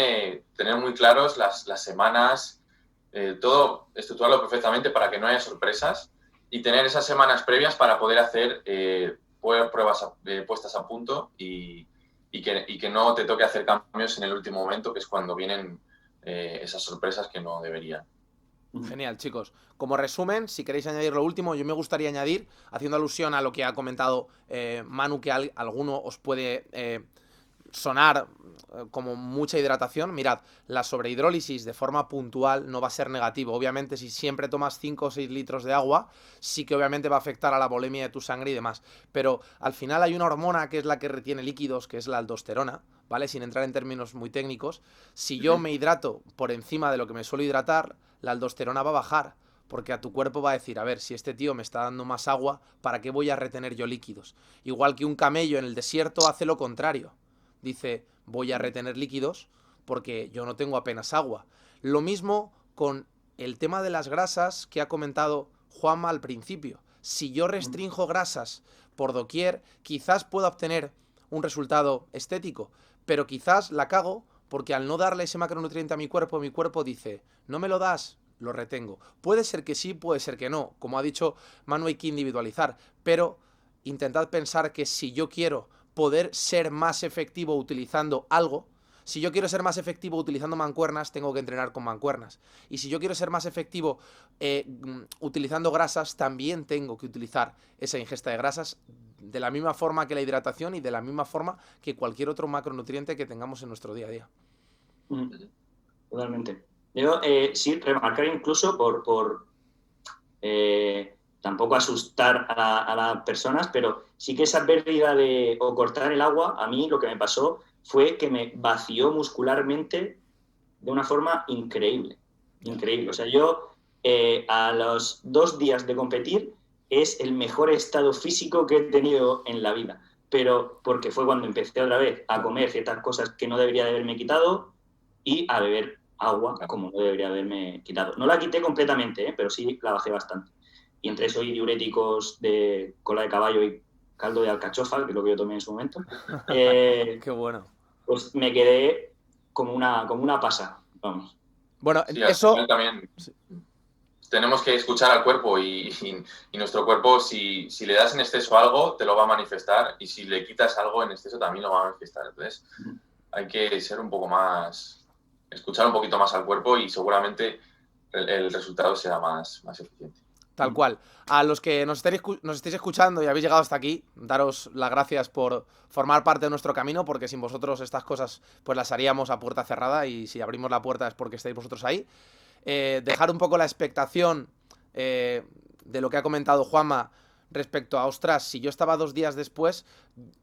tener muy claros las semanas, todo estructurarlo perfectamente para que no haya sorpresas y tener esas semanas previas para poder hacer pruebas puestas a punto y que no te toque hacer cambios en el último momento, que es cuando vienen esas sorpresas que no deberían. Genial, chicos. Como resumen, si queréis añadir lo último, yo me gustaría añadir, haciendo alusión a lo que ha comentado Manu, que alguno os puede sonar como mucha hidratación. Mirad, la sobrehidrólisis de forma puntual no va a ser negativo. Obviamente, si siempre tomas 5 o 6 litros de agua, sí que obviamente va a afectar a la volemia de tu sangre y demás. Pero al final hay una hormona que es la que retiene líquidos, que es la aldosterona, ¿vale? Sin entrar en términos muy técnicos. Si yo me hidrato por encima de lo que me suelo hidratar, la aldosterona va a bajar. Porque a tu cuerpo va a decir, a ver, si este tío me está dando más agua, ¿para qué voy a retener yo líquidos? Igual que un camello en el desierto hace lo contrario. Dice, voy a retener líquidos porque yo no tengo apenas agua. Lo mismo con el tema de las grasas que ha comentado Juanma al principio. Si yo restringo grasas por doquier, quizás pueda obtener un resultado estético, pero quizás la cago porque al no darle ese macronutriente a mi cuerpo dice, no me lo das, lo retengo. Puede ser que sí, puede ser que no. Como ha dicho Manu, hay que individualizar, pero intentad pensar que si yo quiero poder ser más efectivo utilizando algo, si yo quiero ser más efectivo utilizando mancuernas, tengo que entrenar con mancuernas. Y si yo quiero ser más efectivo utilizando grasas, también tengo que utilizar esa ingesta de grasas de la misma forma que la hidratación y de la misma forma que cualquier otro macronutriente que tengamos en nuestro día a día. Totalmente. Yo sí, remarcar incluso por tampoco asustar a las personas, pero sí que esa pérdida o cortar el agua, a mí lo que me pasó fue que me vació muscularmente de una forma increíble. Increíble. O sea, yo a los 2 días de competir es el mejor estado físico que he tenido en la vida. Pero porque fue cuando empecé otra vez a comer ciertas cosas que no debería de haberme quitado y a beber agua como no debería haberme quitado. No la quité completamente, pero sí la bajé bastante. Y entre eso y diuréticos de cola de caballo y caldo de alcachofa, que es lo que yo tomé en su momento, Qué bueno. pues me quedé como una pasa, vamos. Bueno, Sí, eso... también tenemos que escuchar al cuerpo y nuestro cuerpo, si le das en exceso algo, te lo va a manifestar, y si le quitas algo en exceso también lo va a manifestar. Entonces, hay que ser un poco más, escuchar un poquito más al cuerpo y seguramente el resultado será más eficiente. Tal cual. A los que nos estéis escuchando y habéis llegado hasta aquí, daros las gracias por formar parte de nuestro camino, porque sin vosotros estas cosas pues las haríamos a puerta cerrada, y si abrimos la puerta es porque estáis vosotros ahí. Dejar un poco la expectación de lo que ha comentado Juanma respecto a, ostras, si yo estaba 2 días después,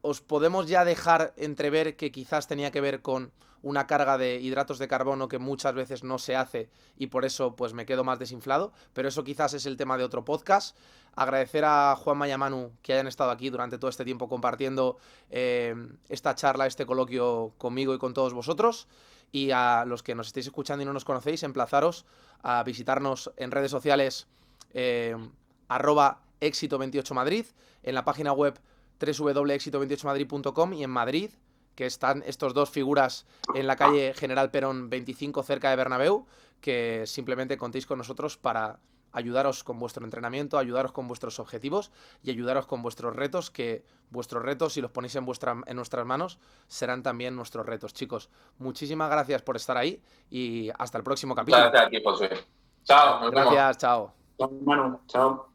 os podemos ya dejar entrever que quizás tenía que ver con una carga de hidratos de carbono que muchas veces no se hace y por eso pues me quedo más desinflado, pero eso quizás es el tema de otro podcast. Agradecer a Juanma y a Manu que hayan estado aquí durante todo este tiempo compartiendo esta charla, este coloquio conmigo y con todos vosotros. Y a los que nos estéis escuchando y no nos conocéis, emplazaros a visitarnos en redes sociales @éxito28madrid, en la página web www.éxito28madrid.com y en Madrid, que están estos dos figuras en la calle General Perón 25 cerca de Bernabéu, que simplemente contéis con nosotros para ayudaros con vuestro entrenamiento, ayudaros con vuestros objetivos y ayudaros con vuestros retos, que vuestros retos, si los ponéis en nuestras manos, serán también nuestros retos. Chicos, muchísimas gracias por estar ahí y hasta el próximo capítulo. Gracias a ti, José. Chao, nos vemos. Gracias, chao. Chao, Manu. Chao.